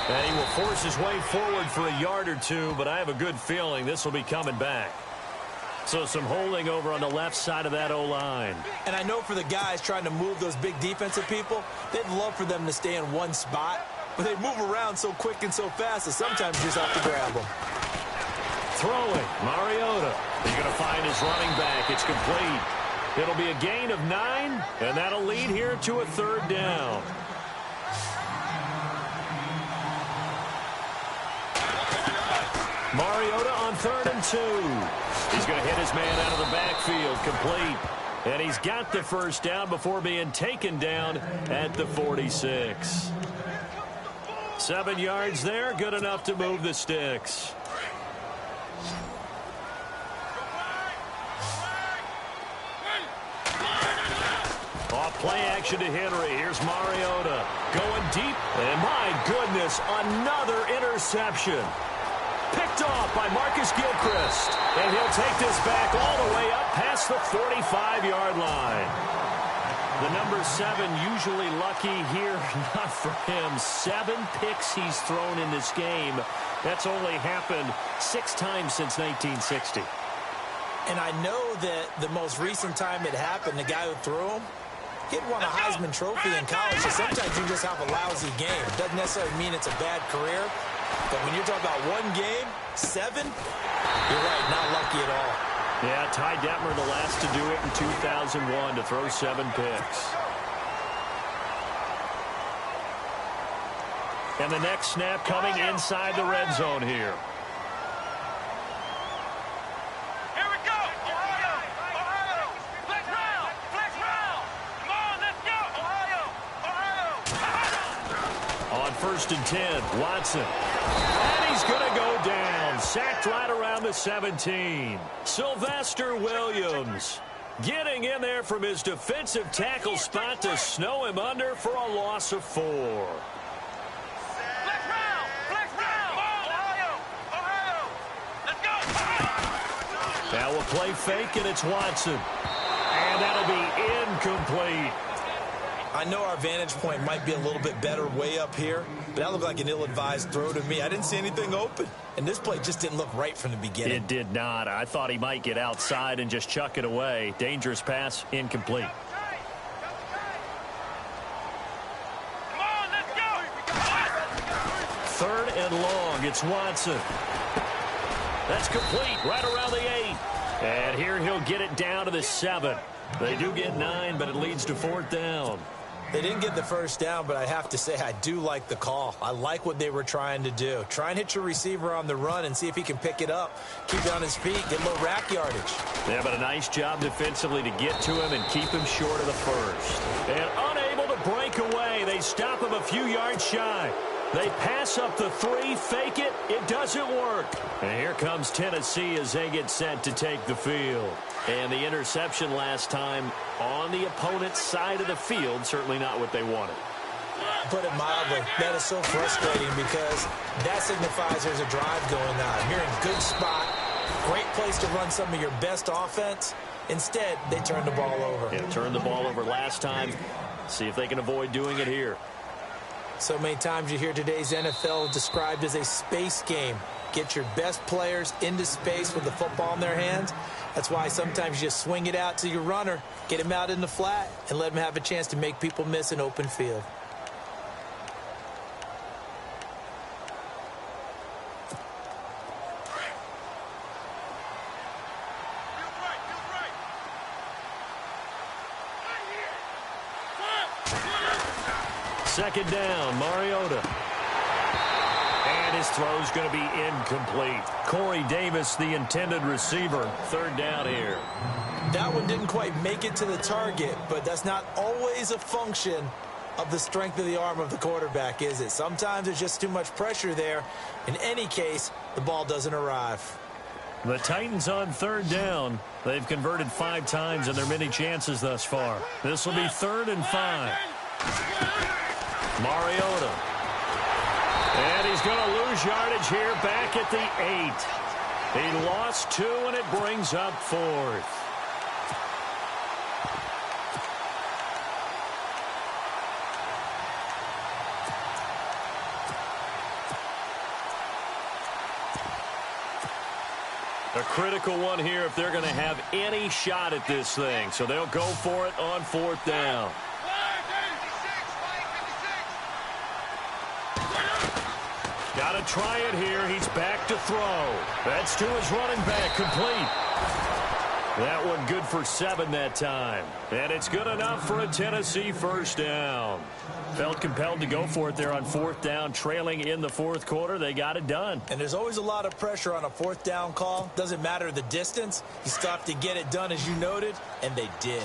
And he will force his way forward for a yard or 2, but I have a good feeling this will be coming back. So some holding over on the left side of that O-line. And I know for the guys trying to move those big defensive people, they'd love for them to stay in one spot, but they move around so quick and so fast that sometimes you just have to grab them. Throwing, Mariota. He's going to find his running back. It's complete. It'll be a gain of 9, and that'll lead here to a 3rd down. Mariota on 3rd and 2. He's going to hit his man out of the backfield, complete. And he's got the first down before being taken down at the 46. 7 yards there, good enough to move the sticks. Off play action to Henry. Here's Mariota going deep. And my goodness, another interception. Picked off by Marcus Gilchrist. And he'll take this back all the way up past the 45-yard line. The number 7 usually lucky here. Not for him. 7 picks he's thrown in this game. That's only happened 6 times since 1960. And I know that the most recent time it happened, the guy who threw him, he'd won a Heisman Trophy in college, so sometimes you just have a lousy game. Doesn't necessarily mean it's a bad career, but when you're talking about one game, 7, you're right, not lucky at all. Yeah, Ty Detmer, the last to do it in 2001, to throw 7 picks. And the next snap coming inside the red zone here. First and 10, Watson. And he's going to go down. Sacked right around the 17. Sylvester Williams getting in there from his defensive tackle spot to snow him under for a loss of 4. Flex round! Flex round! Ohio! Ohio! Let's go! Now we'll play fake, and it's Watson. And that'll be incomplete. I know our vantage point might be a little bit better way up here, but that looked like an ill-advised throw to me. I didn't see anything open, and this play just didn't look right from the beginning. It did not. I thought he might get outside and just chuck it away. Dangerous pass, incomplete. Come on, let's go! 3rd and long, it's Watson. That's complete, right around the 8. And here he'll get it down to the 7. They do get 9, but it leads to 4th down. They didn't get the first down, but I have to say I do like the call. I like what they were trying to do. Try and hit your receiver on the run and see if he can pick it up. Keep it on his feet, get a little rack yardage. Yeah, but a nice job defensively to get to him and keep him short of the first. And unable to break away, they stop him a few yards shy. They pass up the 3, fake it, it doesn't work. And here comes Tennessee as they get set to take the field. And the interception last time on the opponent's side of the field, certainly not what they wanted. Put it mildly, that is so frustrating because that signifies there's a drive going on. You're in a good spot, great place to run some of your best offense. Instead, they turn the ball over. Yeah, turned the ball over last time. See if they can avoid doing it here. So many times you hear today's NFL described as a space game. Get your best players into space with the football in their hands. That's why sometimes you just swing it out to your runner, get him out in the flat, and let him have a chance to make people miss an open field. Second down, Mariota. And his throw's going to be incomplete. Corey Davis, the intended receiver. 3rd down here. That one didn't quite make it to the target, but that's not always a function of the strength of the arm of the quarterback, is it? Sometimes there's just too much pressure there. In any case, the ball doesn't arrive. The Titans on 3rd down. They've converted 5 times in their many chances thus far. This will be 3rd and 5. Mariota. And he's going to lose yardage here back at the 8. He lost 2, and it brings up 4th. A critical one here if they're going to have any shot at this thing. So they'll go for it on 4th down. Got to try it here. He's back to throw. That's to his running back. Complete. That one good for 7 that time. And it's good enough for a Tennessee first down. Felt compelled to go for it there on fourth down, trailing in the fourth quarter. They got it done. And there's always a lot of pressure on a fourth down call. Doesn't matter the distance. You still have to get it done, as you noted, and they did.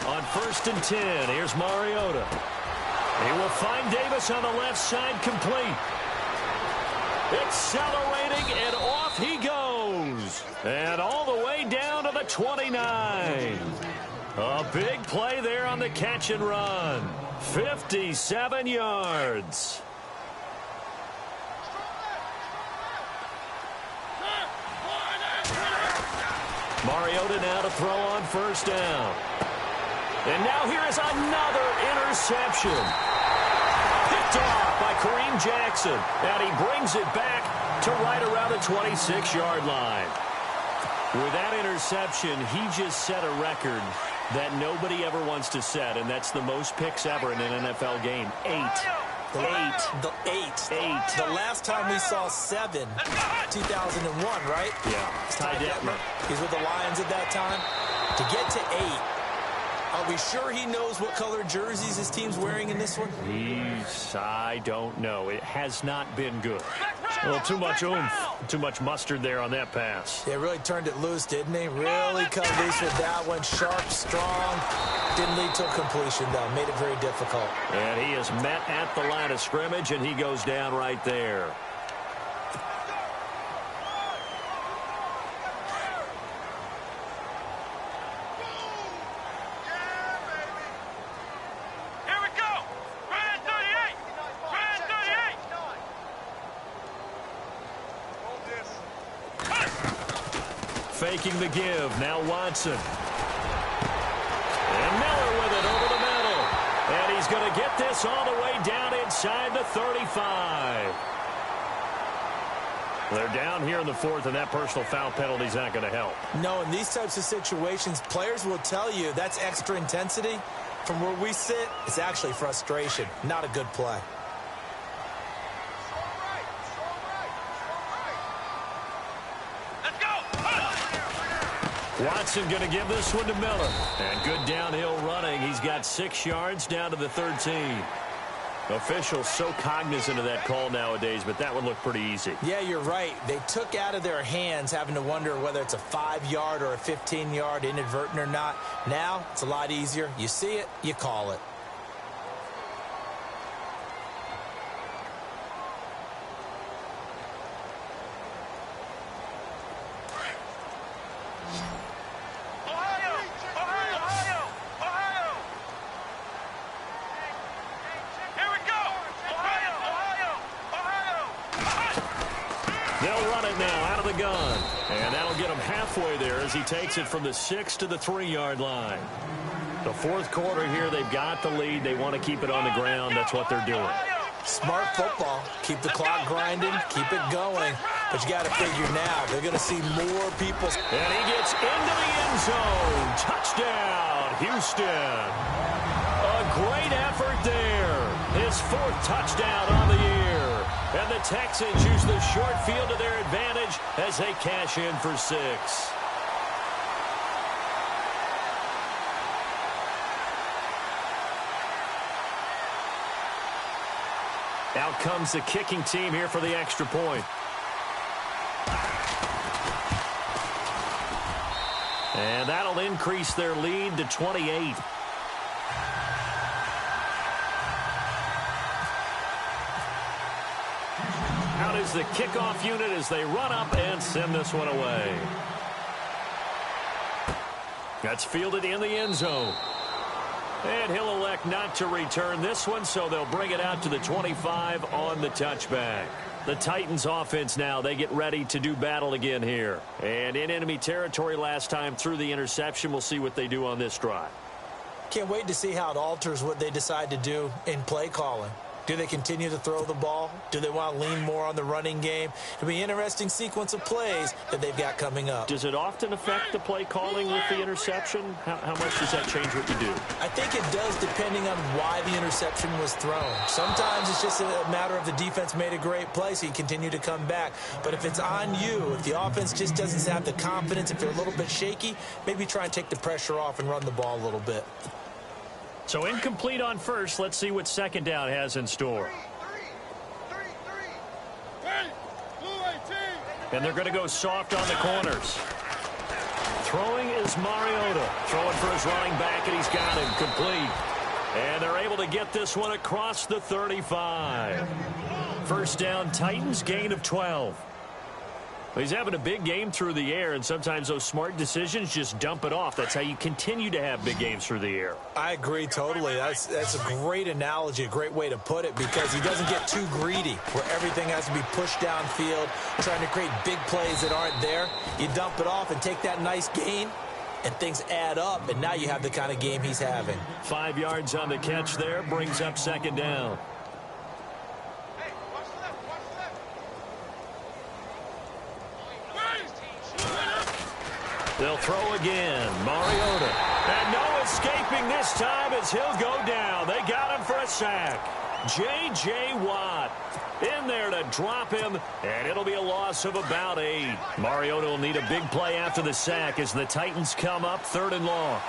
On 1st and 10, here's Mariota. He will find Davis on the left side, complete. Accelerating, and off he goes. And all the way down to the 29. A big play there on the catch and run. 57 yards. Mariota now to throw on 1st down. And now here is another interception. Picked off by Kareem Jackson. And he brings it back to right around the 26-yard line. With that interception, he just set a record that nobody ever wants to set, and that's the most picks ever in an NFL game. 8. The last time we saw 7, 2001, right? Yeah. Ty Detmer. He's with the Lions at that time. To get to 8, are we sure he knows what color jerseys his team's wearing in this one? I don't know. It has not been good. Well, too much oomph, too much mustard there on that pass. Yeah, really turned it loose, didn't he? Really cut loose with that one. Sharp, strong. Didn't lead to a completion, though. Made it very difficult. And he is met at the line of scrimmage, and he goes down right there. Faking the give. Now Watson. And Miller with it over the middle. And he's going to get this all the way down inside the 35. They're down here in the 4th, and that personal foul penalty is not going to help. No, in these types of situations, players will tell you that's extra intensity. From where we sit, it's actually frustration. Not a good play. Watson going to give this one to Miller. And good downhill running. He's got 6 yards down to the 13. Officials so cognizant of that call nowadays, but that one looked pretty easy. Yeah, you're right. They took out of their hands having to wonder whether it's a 5-yard or a 15-yard inadvertent or not. Now, it's a lot easier. You see it, you call it. He takes it from the 6 to the 3-yard line. The 4th quarter here, they've got the lead. They want to keep it on the ground. That's what they're doing. Smart football. Keep the clock grinding. Keep it going. But you got to figure now, they're going to see more people. And he gets into the end zone. Touchdown, Houston. A great effort there. His 4th touchdown on the year. And the Texans use the short field to their advantage as they cash in for 6. Out comes the kicking team here for the extra point. And that'll increase their lead to 28. Out is the kickoff unit as they run up and send this one away. That's fielded in the end zone. And he'll elect not to return this one, so they'll bring it out to the 25 on the touchback. The Titans offense now, they get ready to do battle again here. And in enemy territory last time through the interception, we'll see what they do on this drive. Can't wait to see how it alters what they decide to do in play calling. Do they continue to throw the ball? Do they want to lean more on the running game? It'll be an interesting sequence of plays that they've got coming up. Does it often affect the play calling with the interception? How much does that change what you do? I think it does, depending on why the interception was thrown. Sometimes it's just a matter of the defense made a great play, so you continue to come back. But if it's on you, if the offense just doesn't have the confidence, if they're a little bit shaky, maybe try and take the pressure off and run the ball a little bit. So incomplete on first. Let's see what second down has in store. And they're going to go soft on the corners. Throwing is Mariota. Throwing for his running back, and he's got him complete. And they're able to get this one across the 35. First down, Titans, gain of 12. He's having a big game through the air, and sometimes those smart decisions just dump it off. That's how you continue to have big games through the air. I agree totally. That's a great analogy, a great way to put it, because he doesn't get too greedy where everything has to be pushed downfield, trying to create big plays that aren't there. You dump it off and take that nice gain, and things add up, and now you have the kind of game he's having. 5 yards on the catch there, brings up second down. They'll throw again. Mariota. And no escaping this time as he'll go down. They got him for a sack. J.J. Watt in there to drop him, and it'll be a loss of about 8. Mariota will need a big play after the sack as the Titans come up 3rd and long.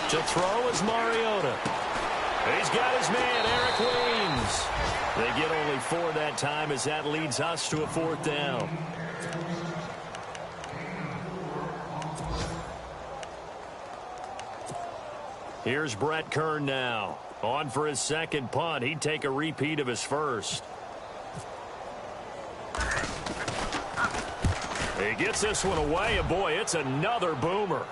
To throw is Mariota. He's got his man, Eric Weems. They get only 4 that time as that leads us to a 4th down. Here's Brett Kern now. On for his second punt. He'd take a repeat of his first. He gets this one away, and boy, it's another boomer.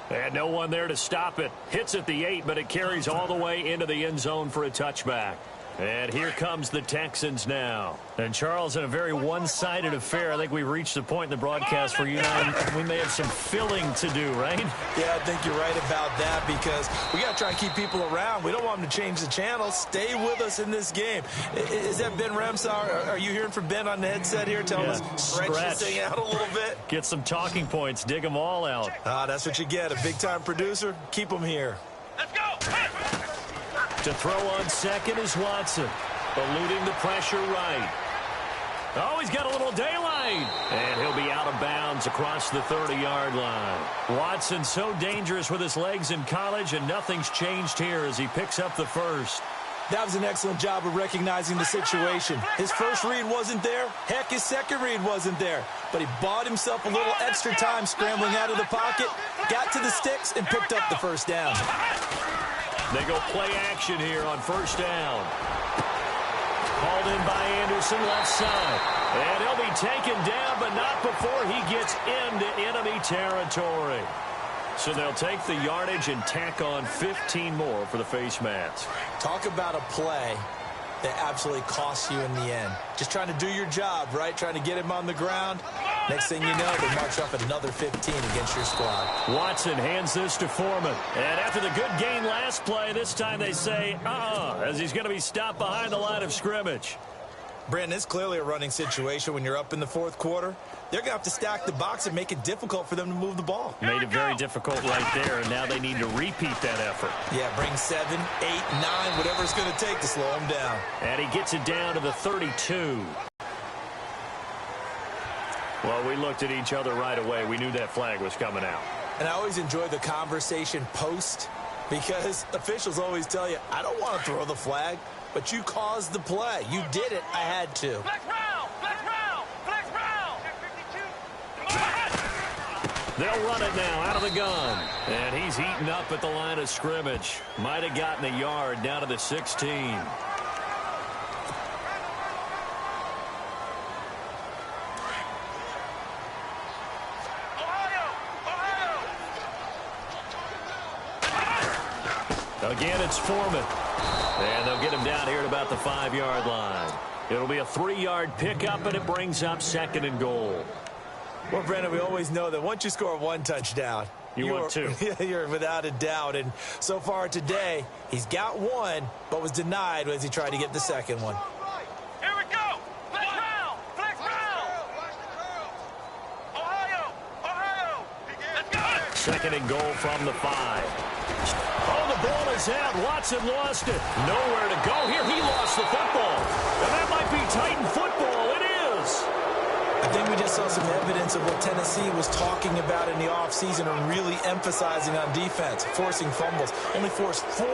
And no one there to stop it. Hits at the 8, but it carries all the way into the end zone for a touchback. And here comes the Texans now. And, Charles, in a very one-sided affair, I think we've reached the point in the broadcast where we may have some filling to do, right? Yeah, I think you're right about that, because we got to try and keep people around. We don't want them to change the channel. Stay with us in this game. Is that Ben Remsauer? Are you hearing from Ben on the headset here telling us stretch this thing out a little bit? Get some talking points. Dig them all out. That's what you get. A big-time producer. Keep them here. Let's go. Hey. To throw on second is Watson. Eluding the pressure right. Oh, he's got a little daylight. And he'll be out of bounds across the 30-yard line. Watson so dangerous with his legs in college, and nothing's changed here as he picks up the first. That was an excellent job of recognizing the situation. His first read wasn't there. Heck, his second read wasn't there. But he bought himself a little extra time scrambling out of the pocket, got to the sticks, and picked up the first down. They go play action here on first down. Called in by Anderson, left side. And he'll be taken down, but not before he gets into enemy territory. So they'll take the yardage and tack on 15 more for the face mask. Talk about a play that absolutely costs you in the end. Just trying to do your job, right? Trying to get him on the ground. Next thing you know, they march up another 15 against your squad. Watson hands this to Foreman. And after the good gain last play, this time they say, as he's going to be stopped behind the line of scrimmage. Brandon, it's clearly a running situation when you're up in the 4th quarter. They're going to have to stack the box and make it difficult for them to move the ball. Made it very difficult right there, and now they need to repeat that effort. Yeah, bring 7, 8, 9, whatever it's going to take to slow them down. And he gets it down to the 32. Well, we looked at each other right away. We knew that flag was coming out. And I always enjoy the conversation post, because officials always tell you, I don't want to throw the flag, but you caused the play. You did it. I had to. Flex round. Flex round. Flex round. 52. They'll run it now out of the gun. And he's eaten up at the line of scrimmage. Might have gotten a yard down to the 16. Again, it's Foreman. And they'll get him down here at about the 5-yard line. It'll be a 3-yard pickup, and it brings up 2nd and goal. Well, Brandon, we always know that once you score 1 touchdown, You want two. You're without a doubt. And so far today, he's got one, but was denied as he tried to get the second one. Here we go. Flex round. Flex round. Ohio. Ohio. Let's go. 2nd and goal from the 5. Oh, the ball is out. Watson lost it. Nowhere to go. Here, he lost the football. And that might be Titan football. It is. I think we just saw some evidence of what Tennessee was talking about in the offseason and really emphasizing on defense, forcing fumbles. Only forced 4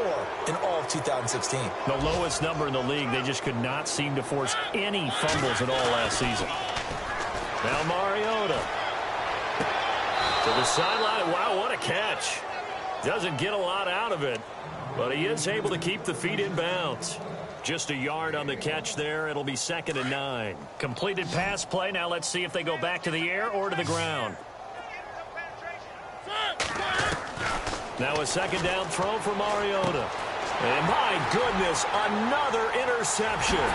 in all of 2016. The lowest number in the league. They just could not seem to force any fumbles at all last season. Now Mariota to the sideline. Wow, what a catch. Doesn't get a lot out of it, but he is able to keep the feet in bounds. Just a yard on the catch there. It'll be 2nd and 9. Completed pass play. Now let's see if they go back to the air or to the ground. Now a 2nd down throw for Mariota. And my goodness, another interception.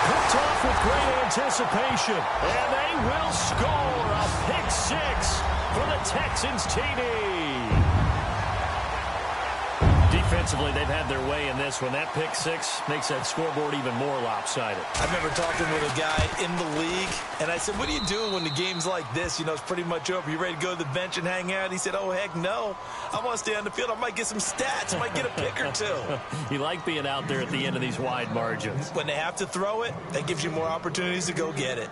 Picked off with great anticipation. And they will score a pick 6 for the Texans TD. Defensively, they've had their way in this one. That pick 6 makes that scoreboard even more lopsided. I remember talking with a guy in the league, and I said, what are you doing when the game's like this? You know, it's pretty much over. You ready to go to the bench and hang out? He said, oh, heck no. I want to stay on the field. I might get some stats. I might get a pick or two. You like being out there at the end of these wide margins. When they have to throw it, that gives you more opportunities to go get it.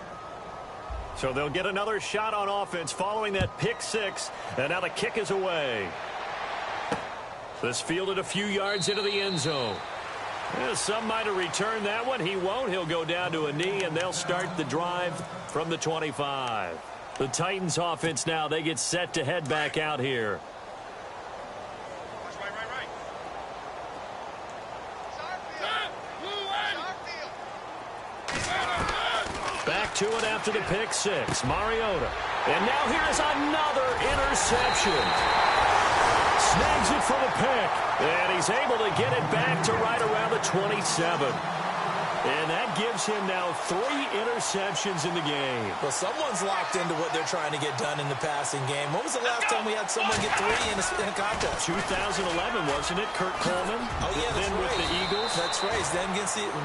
So they'll get another shot on offense following that pick 6, and now the kick is away. This fielded a few yards into the end zone. Yeah, some might have returned that one. He won't. He'll go down to a knee, and they'll start the drive from the 25. The Titans offense now, they get set to head back out here. Back to it after the pick 6. Mariota. And now here's another interception. Snags it for the pick, and he's able to get it back to right around the 27. And that gives him now 3 interceptions in the game. Well, someone's locked into what they're trying to get done in the passing game. When was the last time we had someone get 3 in a contest? 2011, wasn't it? Kurt Coleman? Oh, yeah, that's then right. with the Eagles? That's right. Then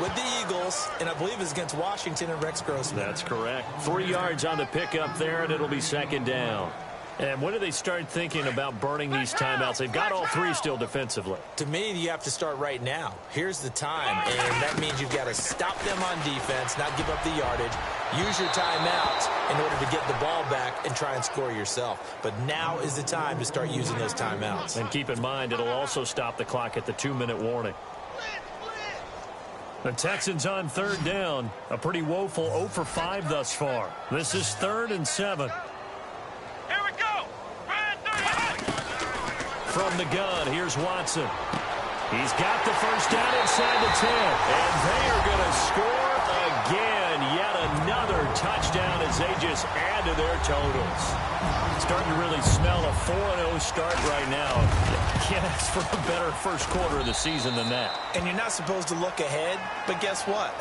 with the Eagles, and I believe it's against Washington and Rex Grossman. That's correct. 3 yards on the pickup there, and it'll be 2nd down. And when do they start thinking about burning these timeouts? They've got all 3 still defensively. To me, you have to start right now. Here's the time, and that means you've got to stop them on defense, not give up the yardage, use your timeouts in order to get the ball back and try and score yourself. But now is the time to start using those timeouts. And keep in mind, it'll also stop the clock at the 2-minute warning. The Texans on 3rd down. A pretty woeful 0 for 5 thus far. This is 3rd and 7. From the gun, here's Watson. He's got the first down inside the 10. And they are going to score again. Yet another touchdown as they just add to their totals. Starting to really smell a 4-0 start right now. Can't ask for a better first quarter of the season than that. And you're not supposed to look ahead, but guess what?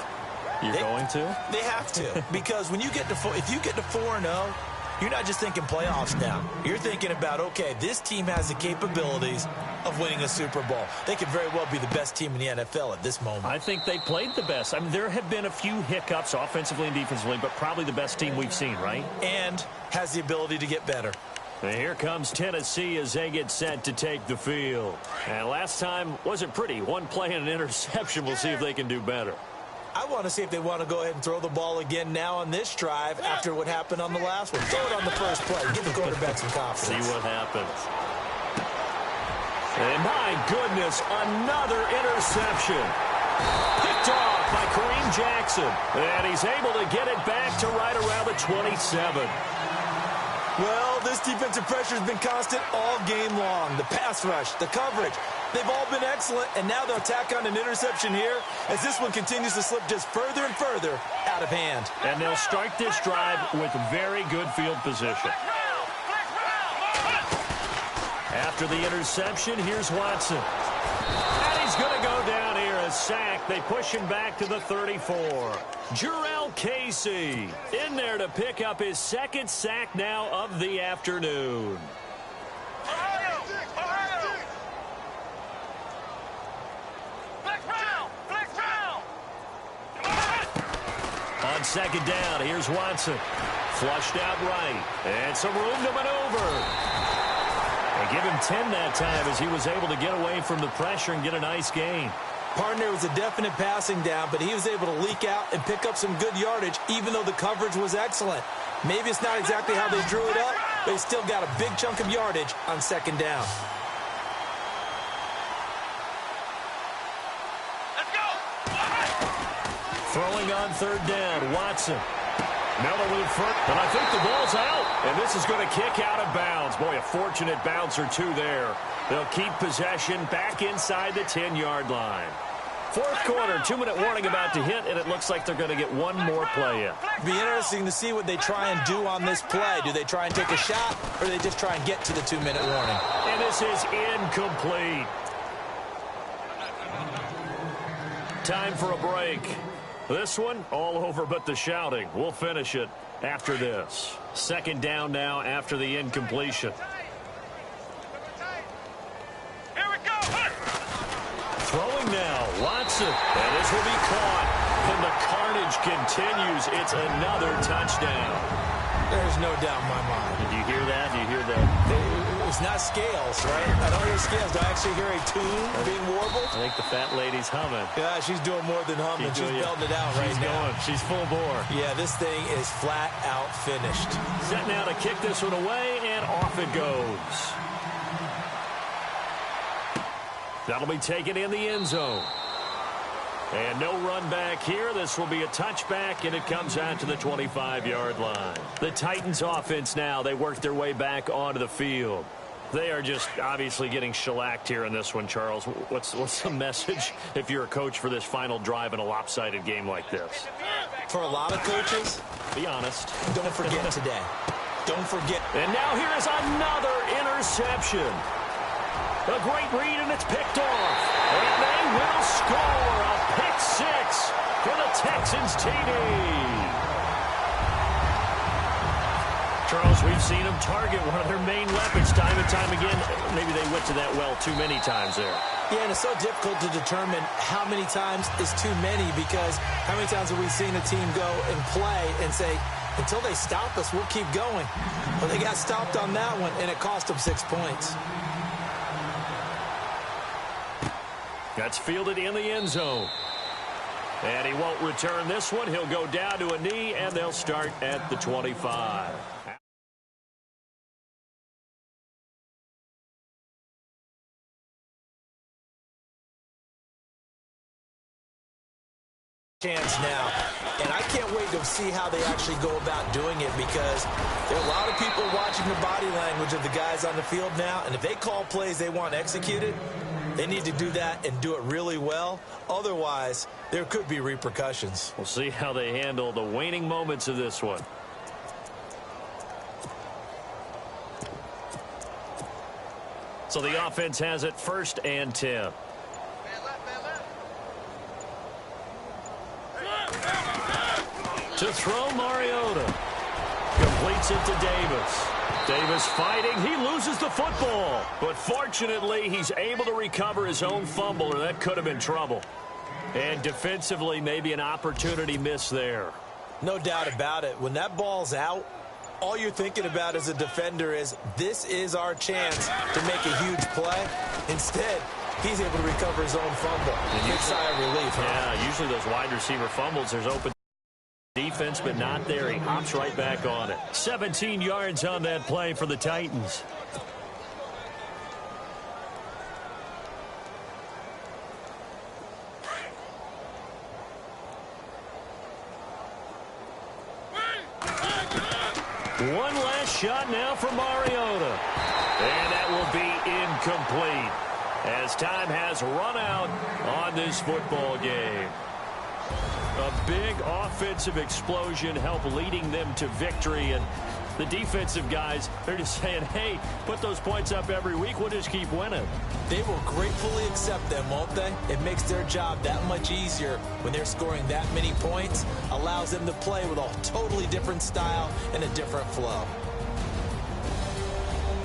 You're going to? They have to. Because when you get to if you get to 4-0, you're not just thinking playoffs now. You're thinking about, okay, this team has the capabilities of winning a Super Bowl. They could very well be the best team in the NFL at this moment. I think they played the best. I mean, there have been a few hiccups offensively and defensively, but probably the best team we've seen, right? And has the ability to get better. And here comes Tennessee as they get set to take the field. And last time wasn't pretty. One play and an interception. We'll see if they can do better. I want to see if they want to go ahead and throw the ball again now on this drive after what happened on the last one. Throw it on the first play. Give the quarterback some confidence. See what happens. And my goodness, another interception. Picked off by Kareem Jackson. And he's able to get it back to right around the 27. Well, this defensive pressure has been constant all game long. The pass rush, the coverage, they've all been excellent, and now they'll tack on an interception here as this one continues to slip just further and further out of hand. And they'll start this drive with very good field position. After the interception, here's Watson. And he's going to go down here, a sack. They push him back to the 34. Jurrell Casey in there to pick up his 2nd sack now of the afternoon. On second down, here's Watson. Flushed out right. And some room to maneuver. And give him 10 that time as he was able to get away from the pressure and get a nice gain. Partner, was a definite passing down, but he was able to leak out and pick up some good yardage, even though the coverage was excellent. Maybe it's not exactly how they drew it up, but he still got a big chunk of yardage on second down. Let's go. Throwing on third down, Watson. Miller with front, and I think the ball's out. And this is going to kick out of bounds. Boy, a fortunate bounce or two there. They'll keep possession back inside the 10-yard line. Fourth quarter, 2-minute warning about to hit, and it looks like they're going to get one more play in. Be interesting to see what they try and do on this play. Do they try and take a shot, or do they just try and get to the 2-minute warning? And this is incomplete. Time for a break. This one, all over but the shouting. We'll finish it after this. Second down now after the incompletion. Here we go. Throwing now, Watson. And this will be caught. And the carnage continues. It's another touchdown. There's no doubt in my mind. Did you hear that? Do you hear that? It's not scales, right? I don't hear scales. Do I actually hear a tune being warbled? I think the fat lady's humming. Yeah, she's doing more than humming. She's belting it out right now. She's full bore. Yeah, this thing is flat out finished. Set now to kick this one away, and off it goes. That'll be taken in the end zone. And no run back here. This will be a touchback, and it comes out to the 25-yard line. The Titans offense now, they work their way back onto the field. They are just obviously getting shellacked here in this one, Charles. What's the message if you're a coach for this final drive in a lopsided game like this? For a lot of coaches, be honest. Don't forget today. Don't forget. And now here is another interception. A great read, and it's picked off. And they will score a pick six for the Texans TD. Charles, we've seen them target one of their main weapons time and time again. Maybe they went to that well too many times there. Yeah, and it's so difficult to determine how many times is too many, because how many times have we seen a team go and play and say, until they stop us, we'll keep going. Well, they got stopped on that one, and it cost them 6 points. That's fielded in the end zone. And he won't return this one. He'll go down to a knee, and they'll start at the 25. Chance now, and I can't wait to see how they actually go about doing it, because there are a lot of people watching the body language of the guys on the field now, and if they call plays they want executed, they need to do that and do it really well. Otherwise, there could be repercussions. We'll see how they handle the waning moments of this one. So the offense has it 1st and 10. To throw, Mariota. Completes it to Davis. Davis fighting. He loses the football. But fortunately, he's able to recover his own fumble, or that could have been trouble. And defensively, maybe an opportunity miss there. No doubt about it. When that ball's out, all you're thinking about as a defender is, this is our chance to make a huge play. Instead, he's able to recover his own fumble. Big sigh of relief, huh? Yeah, usually those wide receiver fumbles, there's open defense, but not there. He hops right back on it. 17 yards on that play for the Titans. One last shot now for Mariota. And that will be incomplete, as time has run out on this football game. A big offensive explosion helped leading them to victory. And the defensive guys, they're just saying, hey, put those points up every week. We'll just keep winning. They will gratefully accept them, won't they? It makes their job that much easier when they're scoring that many points. Allows them to play with a totally different style and a different flow.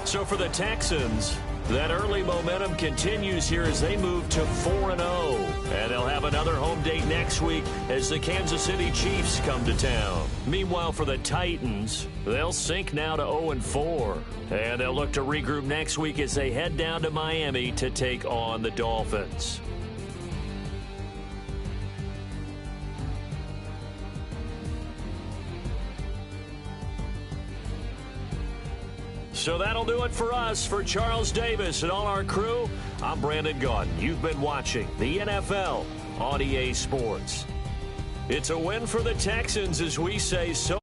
So for the Texans, That early momentum continues here as they move to 4-0. And they'll have another home date next week as the Kansas City Chiefs come to town. Meanwhile, for the Titans, they'll sink now to 0-4. And they'll look to regroup next week as they head down to Miami to take on the Dolphins. So that'll do it for us. For Charles Davis and all our crew, I'm Brandon Gaudin. You've been watching the NFL on EA Sports. It's a win for the Texans, as we say so.